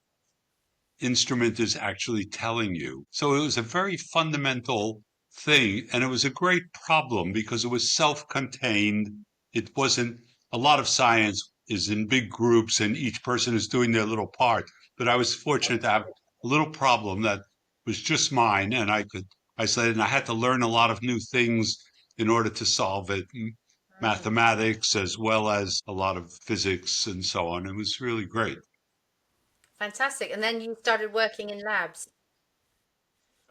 instrument is actually telling you. So it was a very fundamental thing. And it was a great problem because it was self contained. It wasn't a lot of science is in big groups and each person is doing their little part. But I was fortunate to have a little problem that was just mine and I could isolate it. And I had to learn a lot of new things in order to solve it. Mm, Mathematics as well as a lot of physics and so on. It was really great. fantastic. And then you started working in labs.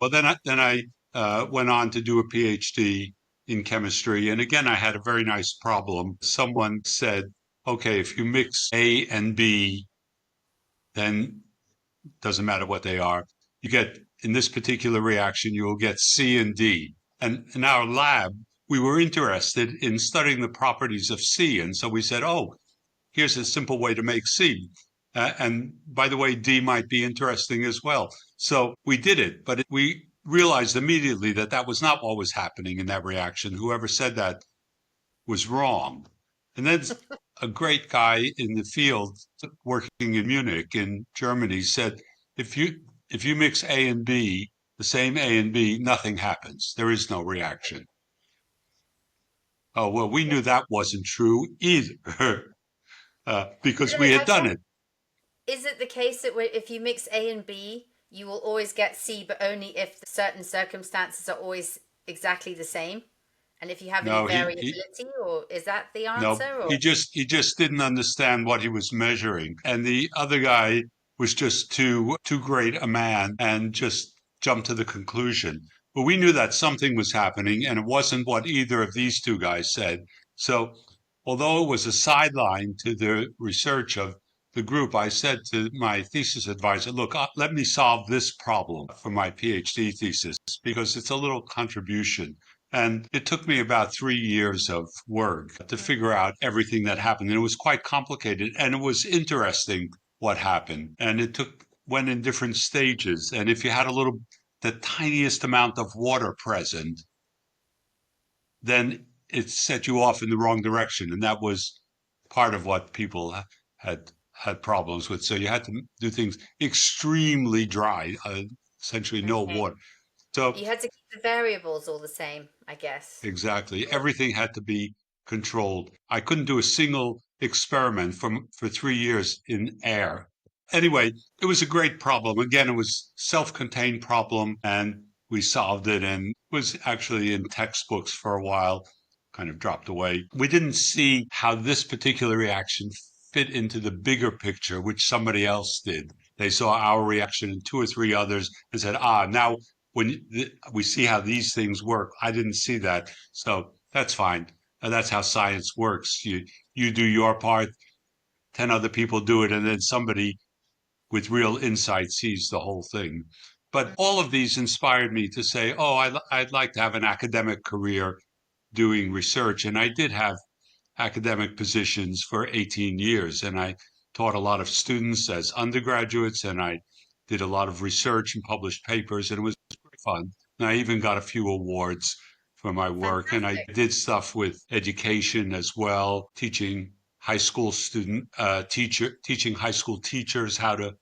Well, then I went on to do a PhD in chemistry, and again I had a very nice problem. Someone said, "Okay, if you mix A and B, then doesn't matter what they are. You get in this particular reaction, you will get C and D." And in our lab, we were interested in studying the properties of C, and so we said, "Oh, here's a simple way to make C." And by the way, D might be interesting as well. So we did it, but we realized immediately that that was not what was happening in that reaction. Whoever said that was wrong. And then a great guy in the field working in Munich in Germany said, if you mix A and B, the same A and B, nothing happens. There is no reaction. Oh, well, we knew that wasn't true either because we had done it. Is it the case that if you mix A and B, you will always get C, but only if certain circumstances are always exactly the same? And if you have any No, he variability, or is that the no, answer? Or he just didn't understand what he was measuring. And the other guy was just too great a man and just jumped to the conclusion. But we knew that something was happening and it wasn't what either of these two guys said. So although it was a sideline to the research of the group, I said to my thesis advisor, look, let me solve this problem for my PhD thesis because it's a little contribution. And it took me about 3 years of work to figure out everything that happened. And it was quite complicated and it was interesting what happened. And went in different stages. And if you had the tiniest amount of water present, then it set you off in the wrong direction. And that was part of what people had problems with. So you had to do things extremely dry, essentially no okay, water. So you had to keep the variables all the same, I guess. exactly. Everything had to be controlled. I couldn't do a single experiment for 3 years in air. Anyway, it was a great problem. Again, it was self-contained problem and we solved it and was actually in textbooks for a while, kind of dropped away. We didn't see how this particular reaction fit into the bigger picture, which somebody else did. They saw our reaction and two or three others and said, now when we see how these things work. I didn't see that. So that's fine. And that's how science works. You do your part, 10 other people do it, and then somebody with real insight sees the whole thing. But all of these inspired me to say, oh, I'd like to have an academic career doing research. And I did have academic positions for 18 years, and I taught a lot of students as undergraduates, and I did a lot of research and published papers, and it was great fun. And I even got a few awards for my work, and I Fantastic. did stuff with education as well, teaching high school teaching high school teachers how to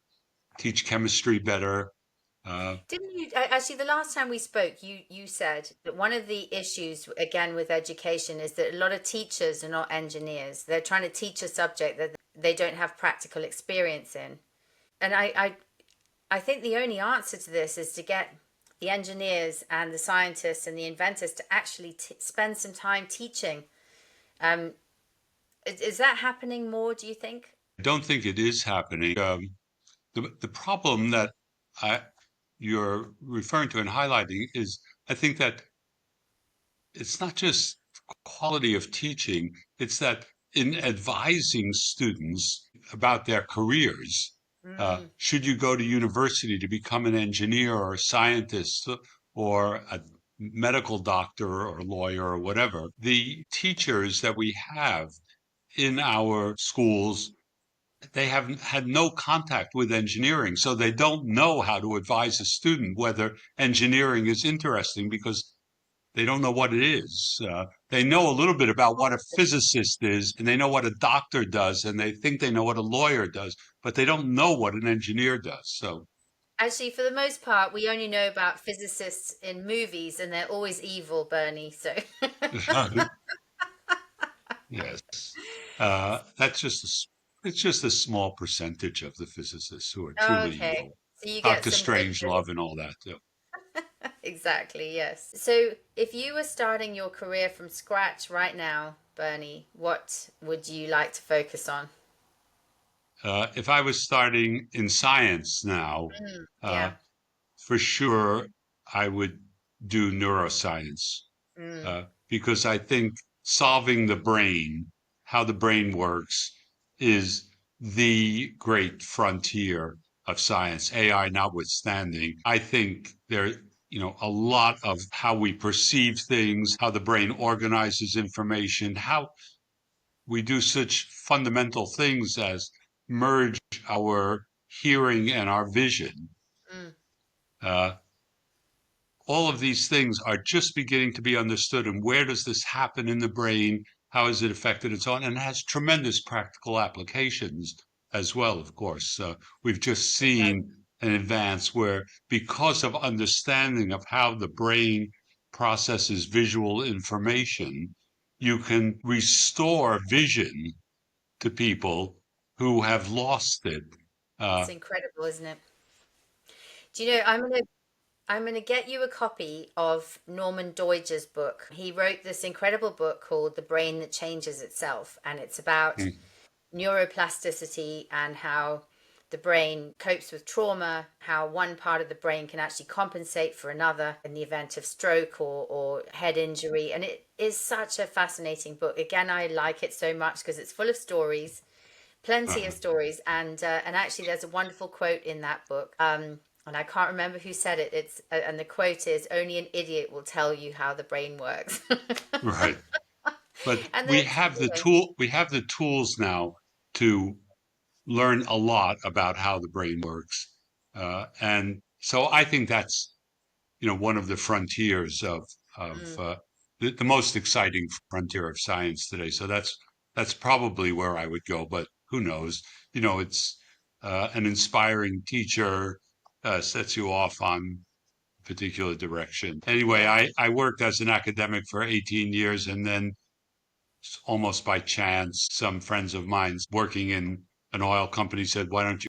teach chemistry better. Uh, Didn't you actually the last time we spoke, you said that one of the issues again with education is that a lot of teachers are not engineers. They're trying to teach a subject that they don't have practical experience in. And I think the only answer to this is to get the engineers and the scientists and the inventors to actually spend some time teaching. Um, is that happening more, do you think? I don't think it is happening. The problem that I, you're referring to and highlighting is I think that it's not just quality of teaching, it's that in advising students about their careers, Mm, should you go to university to become an engineer or a scientist or a medical doctor or lawyer or whatever, the teachers that we have in our schools they haven't had no contact with engineering, so they don't know how to advise a student whether engineering is interesting because they don't know what it is. They know a little bit about what a physicist is, and they know what a doctor does, and they think they know what a lawyer does, but they don't know what an engineer does. So, actually, for the most part, we only know about physicists in movies, and they're always evil, Bernie. So, yes, that's it's just a small percentage of the physicists who are truly okay. evil. So you get Dr. some good Strangelove and all that. Too. exactly, yes. So, if you were starting your career from scratch right now, Bernie, what would you like to focus on? If I was starting in science now, Mm, uh, yeah. for sure I would do neuroscience Mm, because I think solving the brain, how the brain works, is the great frontier of science, AI notwithstanding. I think a lot of how we perceive things, how the brain organizes information, how we do such fundamental things as merge our hearing and our vision. Mm, Uh, all of these things are just beginning to be understood. And where does this happen in the brain? How is it affected and so on? And it has tremendous practical applications as well, of course. We've just it does. seen an advance where, because of understanding of how the brain processes visual information, you can restore vision to people who have lost it. It's Uh, incredible, isn't it? Do you know, I'm gonna get you a copy of Norman Doidge's book. He wrote this incredible book called The Brain That Changes Itself, and it's about neuroplasticity and how the brain copes with trauma, how one part of the brain can actually compensate for another in the event of stroke or head injury. And it is such a fascinating book. Again, I like it so much because it's full of stories, plenty of uh, stories, and actually there's a wonderful quote in that book. And I can't remember who said it. It's and the quote is, "Only an idiot will tell you how the brain works." right. But And we there's, have the tool, we have the tools now to learn a lot about how the brain works. And so I think that's, one of the frontiers of mm, the most exciting frontier of science today. So that's probably where I would go, but who knows? It's an inspiring teacher sets you off on a particular direction. Anyway, yeah. I worked as an academic for 18 years, and then almost by chance, some friends of mine working in an oil company said, "Why don't you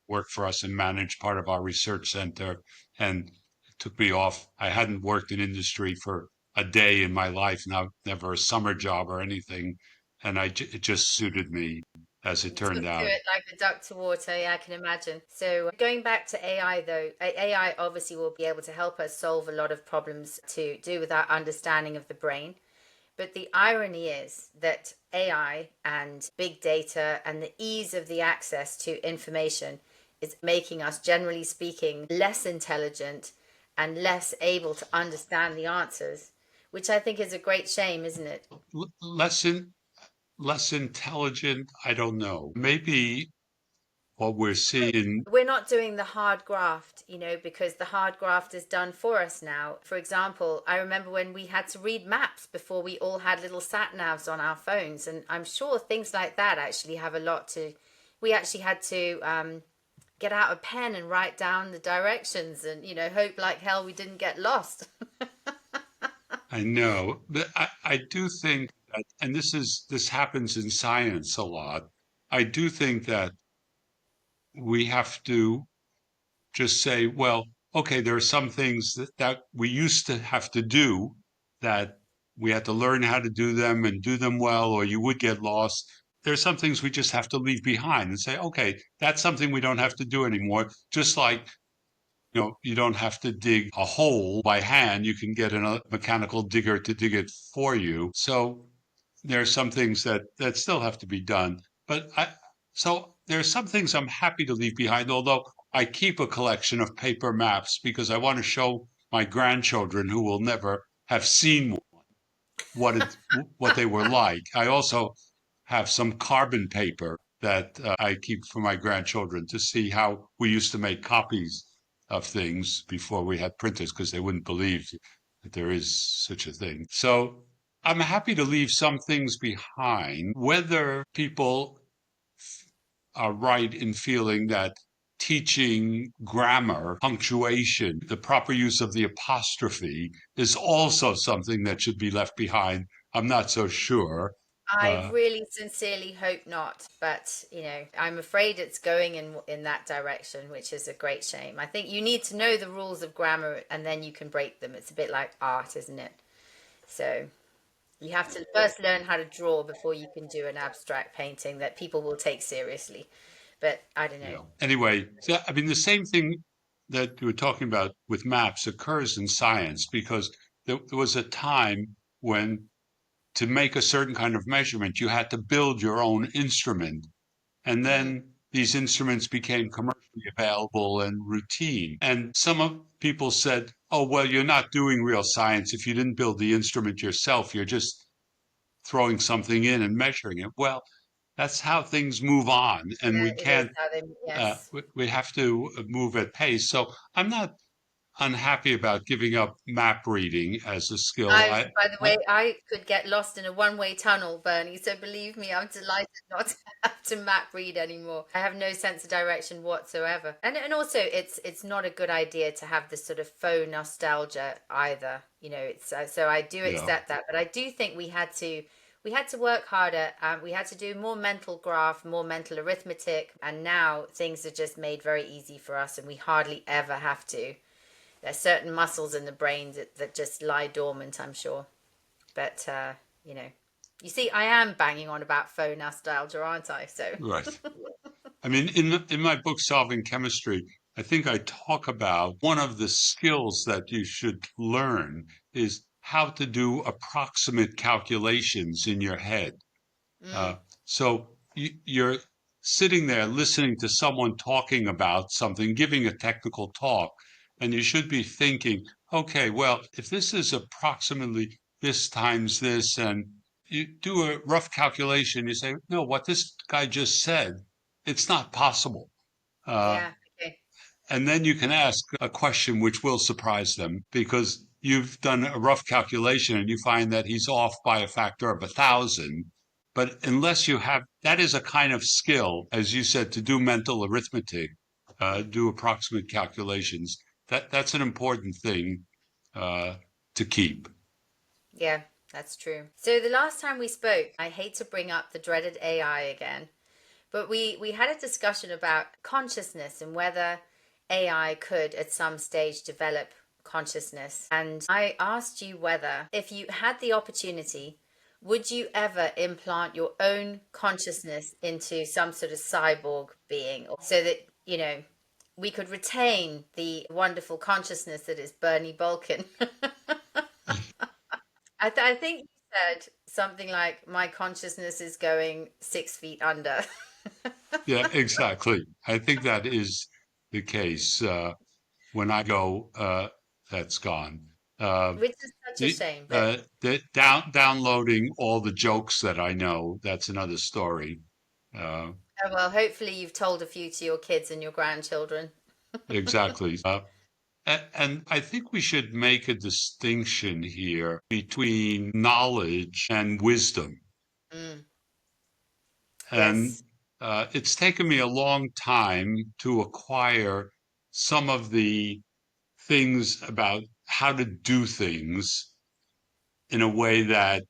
work for us and manage part of our research center?" And it took me off. I hadn't worked in industry for a day in my life, now never a summer job or anything. And it just suited me, as it You turned took to out. it like a duck to water. Yeah, I can imagine. So going back to AI though, AI obviously will be able to help us solve a lot of problems to do with our understanding of the brain. But the irony is that AI and big data and the ease of the access to information is making us, generally speaking, less intelligent and less able to understand the answers, which I think is a great shame, isn't it? Less less intelligent, I don't know. Maybe what we're seeing. We're not doing the hard graft, because the hard graft is done for us now. For example, I remember when we had to read maps before we all had little sat navs on our phones, and I'm sure things like that actually have a lot to. We actually had to get out a pen and write down the directions, and hope like hell we didn't get lost. I know, but I do think that, and this happens in science a lot. I do think that we have to just say, well, okay, there are some things that we used to have to do that we had to learn how to do them and do them well, or you would get lost. There are some things we just have to leave behind and say, okay, that's something we don't have to do anymore. Just like, you don't have to dig a hole by hand. You can get a mechanical digger to dig it for you. So there are some things that still have to be done. So there are some things I'm happy to leave behind, although I keep a collection of paper maps because I want to show my grandchildren who will never have seen what it what they were like. I also have some carbon paper that I keep for my grandchildren to see how we used to make copies of things before we had printers because they wouldn't believe that there is such a thing. So I'm happy to leave some things behind, whether people are right in feeling that teaching grammar, punctuation, the proper use of the apostrophe is also something that should be left behind. I'm not so sure. I Uh, really sincerely hope not, but I'm afraid it's going in that direction, which is a great shame. I think you need to know the rules of grammar and then you can break them. It's a bit like art, isn't it? So you have to first learn how to draw before you can do an abstract painting that people will take seriously. But I don't know. Anyway, so, I mean, the same thing that you were talking about with maps occurs in science because there was a time when to make a certain kind of measurement, you had to build your own instrument. And Mm, then these instruments became commercially available and routine. And some of people said, oh, well, you're not doing real science. If you didn't build the instrument yourself, you're just throwing something in and measuring it. Well, that's how things move on, and we Yeah, it is can't. how they, yes. We have to move at pace. So I'm not unhappy about giving up map reading as a skill. By the way, I could get lost in a one-way tunnel, Bernie. So believe me, I'm delighted not to have to map read anymore. I have no sense of direction whatsoever. And also, it's not a good idea to have this sort of faux nostalgia either. You know, it's so I do Yeah, accept that, but I do think we had to work harder. We had to do more mental graph, more mental arithmetic, and now things are just made very easy for us, and we hardly ever have to. There's certain muscles in the brain that just lie dormant, I'm sure. But, you know, you see, I am banging on about faux nostalgia, aren't I? So, right. I mean, in my book, Solving Chemistry, I think I talk about one of the skills that you should learn is how to do approximate calculations in your head. Uh, mm, so you're sitting there listening to someone talking about something, giving a technical talk, and you should be thinking, okay, well, if this is approximately this times this, and you do a rough calculation, you say, no, what this guy just said, it's not possible. Uh, yeah, okay. and then you can ask a question which will surprise them because you've done a rough calculation and you find that he's off by a factor of 1,000. But unless you have, that is a kind of skill, as you said, to do mental arithmetic, do approximate calculations. That's an important thing uh, to keep. Yeah, that's true. So the last time we spoke, I hate to bring up the dreaded AI again, but we had a discussion about consciousness and whether AI could at some stage develop consciousness. And I asked you whether, if you had the opportunity, would you ever implant your own consciousness into some sort of cyborg being so that, we could retain the wonderful consciousness that is Bernie Bulkin? I think you said something like, my consciousness is going 6 feet under. Yeah, exactly. I think that is the case. When I go, that's gone. Uh, Which is such a The, shame, but the downloading all the jokes that I know, that's another story. Uh, oh well, hopefully you've told a few to your kids and your grandchildren. exactly. And I think we should make a distinction here between knowledge and wisdom. Mm, And yes. it's taken me a long time to acquire some of the things about how to do things in a way that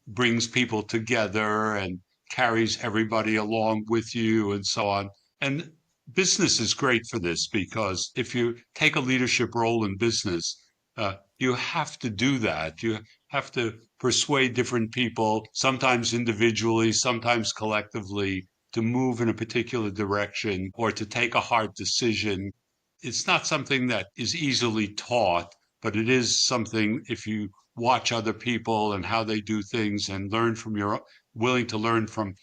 brings people together and carries everybody along with you and so on. And business is great for this because if you take a leadership role in business, you have to do that. You have to persuade different people, sometimes individually, sometimes collectively, to move in a particular direction or to take a hard decision. It's not something that is easily taught, but it is something if you watch other people and how they do things and learn from your willing to learn from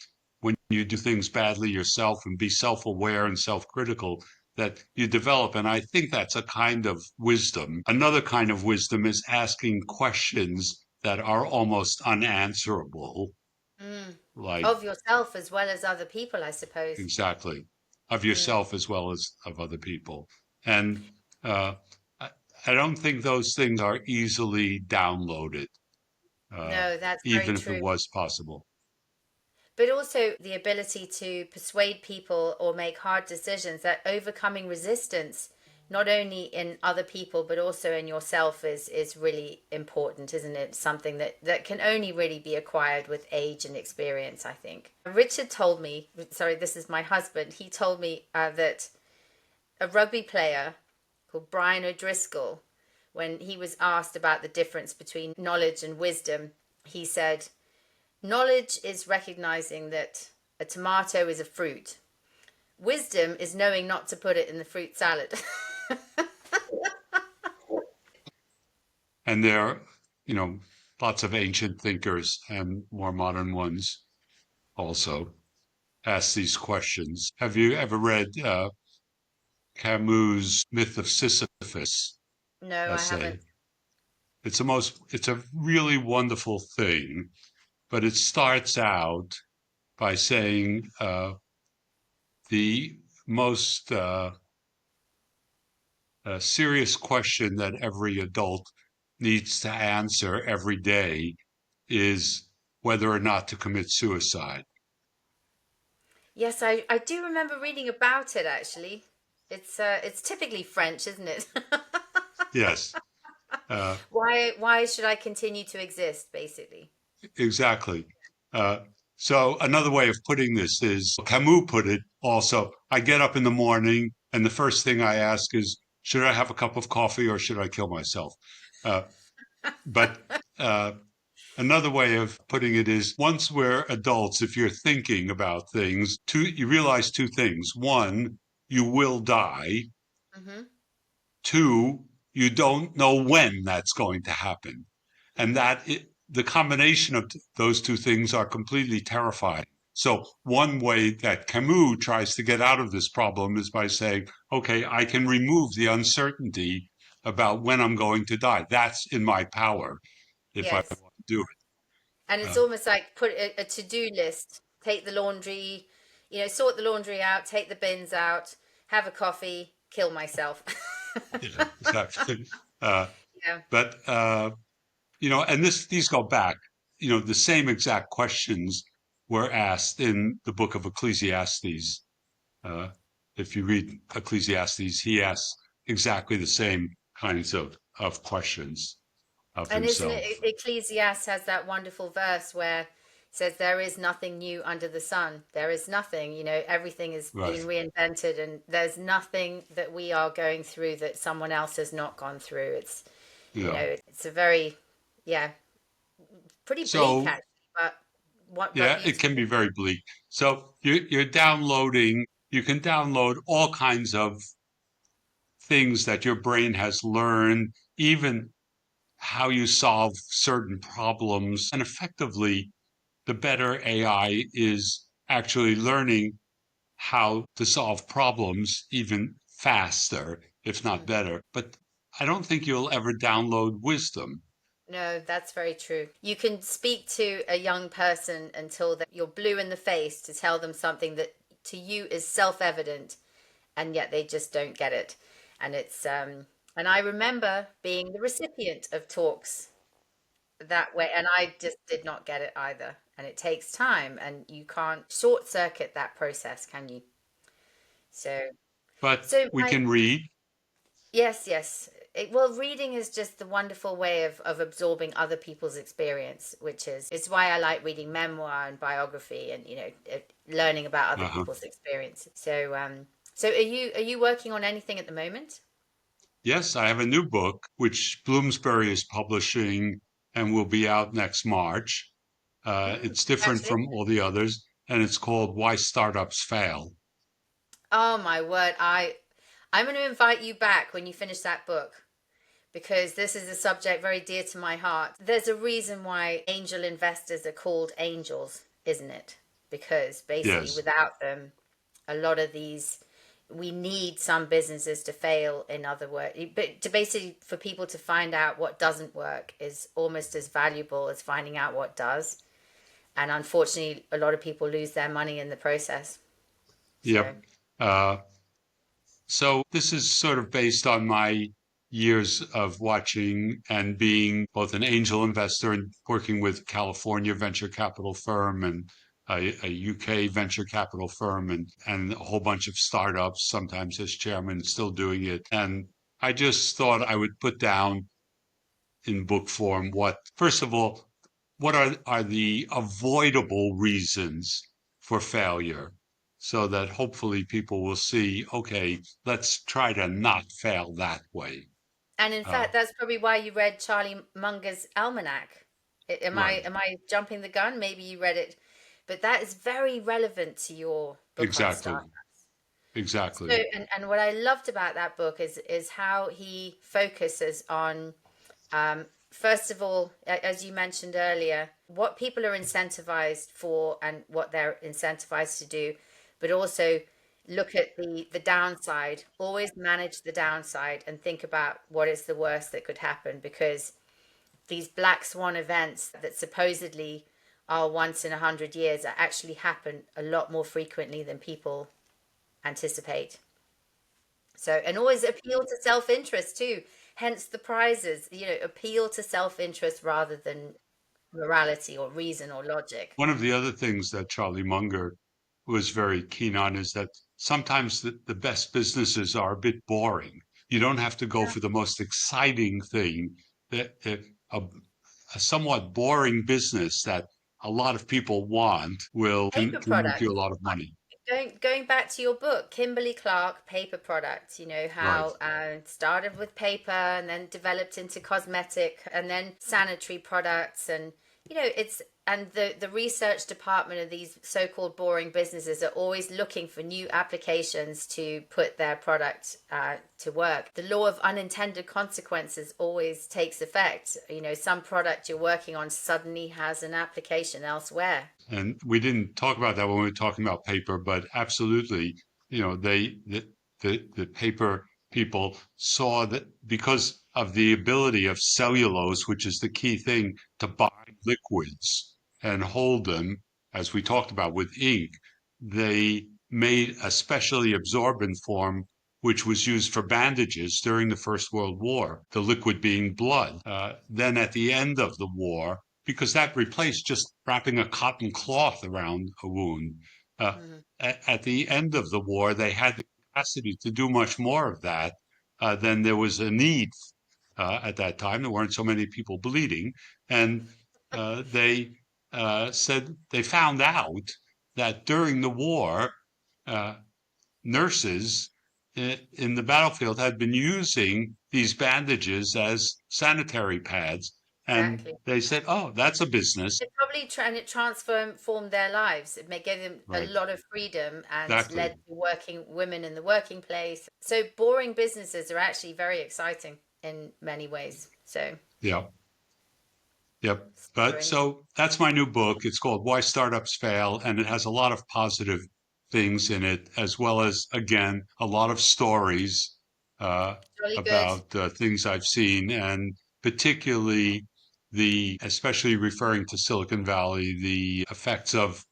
when you do things badly yourself and be self-aware and self-critical that you develop. And I think that's a kind of wisdom. Another kind of wisdom is asking questions that are almost unanswerable, Mm. like Of yourself as well as other people, I suppose. exactly of Mm. yourself as well as of other people. And uh, I, I don't think those things are easily downloaded, uh, No, that's very even if it true. was possible. But also the ability to persuade people or make hard decisions, that overcoming resistance, not only in other people but also in yourself, is really important, isn't it? Something that can only really be acquired with age and experience, I think. Richard told me, sorry, this is my husband, he told me that a rugby player called Brian O'Driscoll, when he was asked about the difference between knowledge and wisdom, he said, knowledge is recognizing that a tomato is a fruit. Wisdom is knowing not to put it in the fruit salad. And there are, lots of ancient thinkers and more modern ones also ask these questions. Have you ever read Camus' Myth of Sisyphus No, I essay? haven't. It's a really wonderful thing, but it starts out by saying the most serious question that every adult needs to answer every day is whether or not to commit suicide. Yes, I do remember reading about it actually. It's typically French, isn't it? Yes, uh, Why should I continue to exist, basically? exactly. Uh, so another way of putting this is Camus put it also. I get up in the morning and the first thing I ask is, should I have a cup of coffee or should I kill myself? Uh, but another way of putting it is once we're adults, if you're thinking about things, you realize two things. One, you will die. Hmm. Two, you don't know when that's going to happen. And the combination of those two things are completely terrifying. So one way that Camus tries to get out of this problem is by saying, okay, I can remove the uncertainty about when I'm going to die. That's in my power if I Yes. want to do it. And it's Uh, almost like put a to-do list. Take the laundry, sort the laundry out, take the bins out, have a coffee, kill myself. yeah, exactly. Uh, Yeah. but and these go back. The same exact questions were asked in the book of Ecclesiastes. Uh, if you read Ecclesiastes, he asks exactly the same kinds of questions of And isn't himself. it Ecclesiastes has that wonderful verse where it says there is nothing new under the sun. There is nothing, everything is being Right. reinvented and there's nothing that we are going through that someone else has not gone through. Yeah. It's a very, yeah, pretty bleak So actually, but but yeah, it beautiful. can be very bleak. So you can download all kinds of things that your brain has learned, even how you solve certain problems. And effectively, the better AI is actually learning how to solve problems even faster, if not Mhm. better. But I don't think you'll ever download wisdom. No, that's very true. You can speak to a young person until you're blue in the face to tell them something that to you is self-evident, and yet they just don't get it. And and I remember being the recipient of talks that way, and I just did not get it either. And it takes time, and you can't short circuit that process, can you? So, But so we my can read. Yes, yes. Well, reading is just the wonderful way of absorbing other people's experience, which is it's why I like reading memoir and biography and learning about other Uh-huh. people's experiences. So are you working on anything at the moment? Yes, I have a new book, which Bloomsbury is publishing and will be out next March. It's different from Congratulations. all the others, and it's called Why Startups Fail. Oh my word, I'm going to invite you back when you finish that book because this is a subject very dear to my heart. There's a reason why angel investors are called angels, isn't it? Because basically Yes. without them a lot of these we need some businesses to fail, in other words, but to basically for people to find out what doesn't work is almost as valuable as finding out what does, and unfortunately a lot of people lose their money in the process. So Yep. Uh, So this is sort of based on my years of watching and being both an angel investor and working with California venture capital firm and a UK venture capital firm and a whole bunch of startups, sometimes as chairman, still doing it. And I just thought I would put down in book form first of all, what are the avoidable reasons for failure so that hopefully people will see, okay, let's try to not fail that way. and in Uh, fact that's probably why you read Charlie Munger's almanac. Am i right. am i jumping the gun? Maybe you read it, but that is very relevant to your book on Exactly. startups. So, Exactly. and what I loved about that book is how he focuses on, first of all, as you mentioned earlier, what people are incentivized for and what they're incentivized to do, but also look at the downside. Always manage the downside and think about what is the worst that could happen, because these black swan events that supposedly are once in 100 years actually happen a lot more frequently than people anticipate. So, and always appeal to self-interest too. Hence the prizes, appeal to self-interest rather than morality or reason or logic. One of the other things that Charlie Munger was very keen on is that sometimes the best businesses are a bit boring. You don't have to go Yeah. for the most exciting thing. That a somewhat boring business that a lot of people want Paper can make you products. a lot of money. Going back to your book, Kimberly Clark, paper products, Right. how started with paper and then developed into cosmetic and then sanitary products. And, it's, and the research department of these so-called boring businesses are always looking for new applications to put their product to work. The law of unintended consequences always takes effect. Some product you're working on suddenly has an application elsewhere. And we didn't talk about that when we were talking about paper, but absolutely, the paper people saw that because of the ability of cellulose, which is the key thing, to bind liquids and hold them, as we talked about with ink, they made a specially absorbent form which was used for bandages during the First World War, the liquid being blood. Then at the end of the war, because that replaced just wrapping a cotton cloth around a wound. Uh, Mhm. at the end of the war, they had the capacity to do much more of that than there was a need at that time. There weren't so many people bleeding. And they said they found out that during the war, uh, nurses in the battlefield had been using these bandages as sanitary pads. And Exactly. they said, oh, that's a business. It probably and it transformed their lives. It may give them a Right. lot of freedom and led Exactly. to working women in the working place. So boring businesses are actually very exciting in many ways. So Yeah. Yep. super But interesting. so that's my new book. It's called Why Startups Fail, and it has a lot of positive things in it, as well as, again, a lot of stories uh, Jolly good. about things I've seen, and particularly especially referring to Silicon Valley, the effects of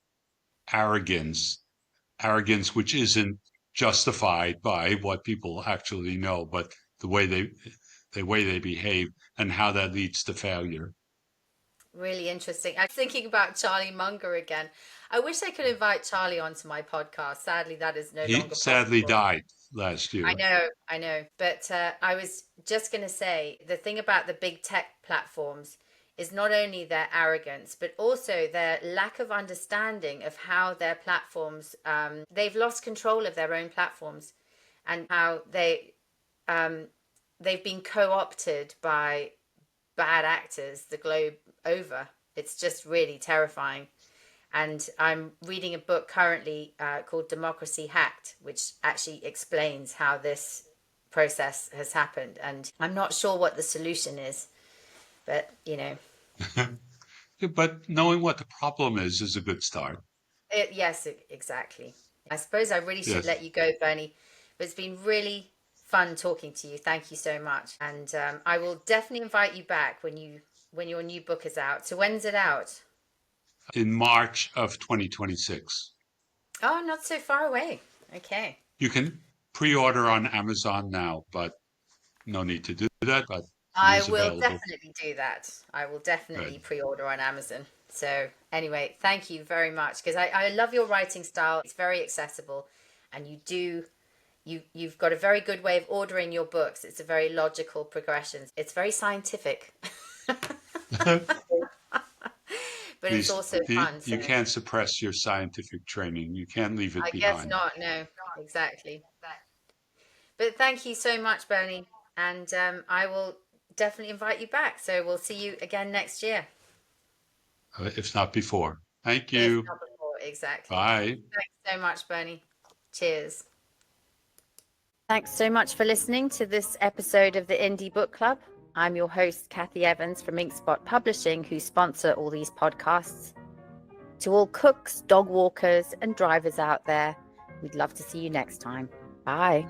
arrogance, arrogance which isn't justified by what people actually know, but the way they behave and how that leads to failure. Really interesting. I'm thinking about Charlie Munger again. I wish I could invite Charlie onto my podcast. Sadly, that is no He longer sadly possible. died last I year. know, I know. But I was just going to say the thing about the big tech platforms is not only their arrogance, but also their lack of understanding of how their platforms, they've lost control of their own platforms and how um, they've been co-opted by bad actors the globe over. It's just really terrifying. And I'm reading a book currently called Democracy Hacked, which actually explains how this process has happened. And I'm not sure what the solution is, but But knowing what the problem is a good start. yes, exactly. I suppose I really should Yes. let you go, Bernie, but it's been really fun talking to you. Thank you so much. And I will definitely invite you back when your new book is out. So when's it out? In March of 2026. Oh, not so far away. Okay. You can pre-order on Amazon now, but no need to do that, but it I is will available. definitely do that. I will Right. definitely pre-order on Amazon. So anyway, thank you very much because I love your writing style. It's very accessible and you've got a very good way of ordering your books. It's a very logical progression. It's very scientific. But it's also fun. So You can't suppress your scientific training. You can't leave it I guess behind. not. No, exactly. But thank you so much, Bernie. And I will definitely invite you back. So we'll see you again next year. If not before. Thank If you. not before, exactly. Bye. Thanks so much, Bernie. Cheers. Thanks so much for listening to this episode of the Indie Book Club. I'm your host, Cathy Evans from Inkspot Publishing, who sponsor all these podcasts. To all cooks, dog walkers, and drivers out there, we'd love to see you next time. Bye.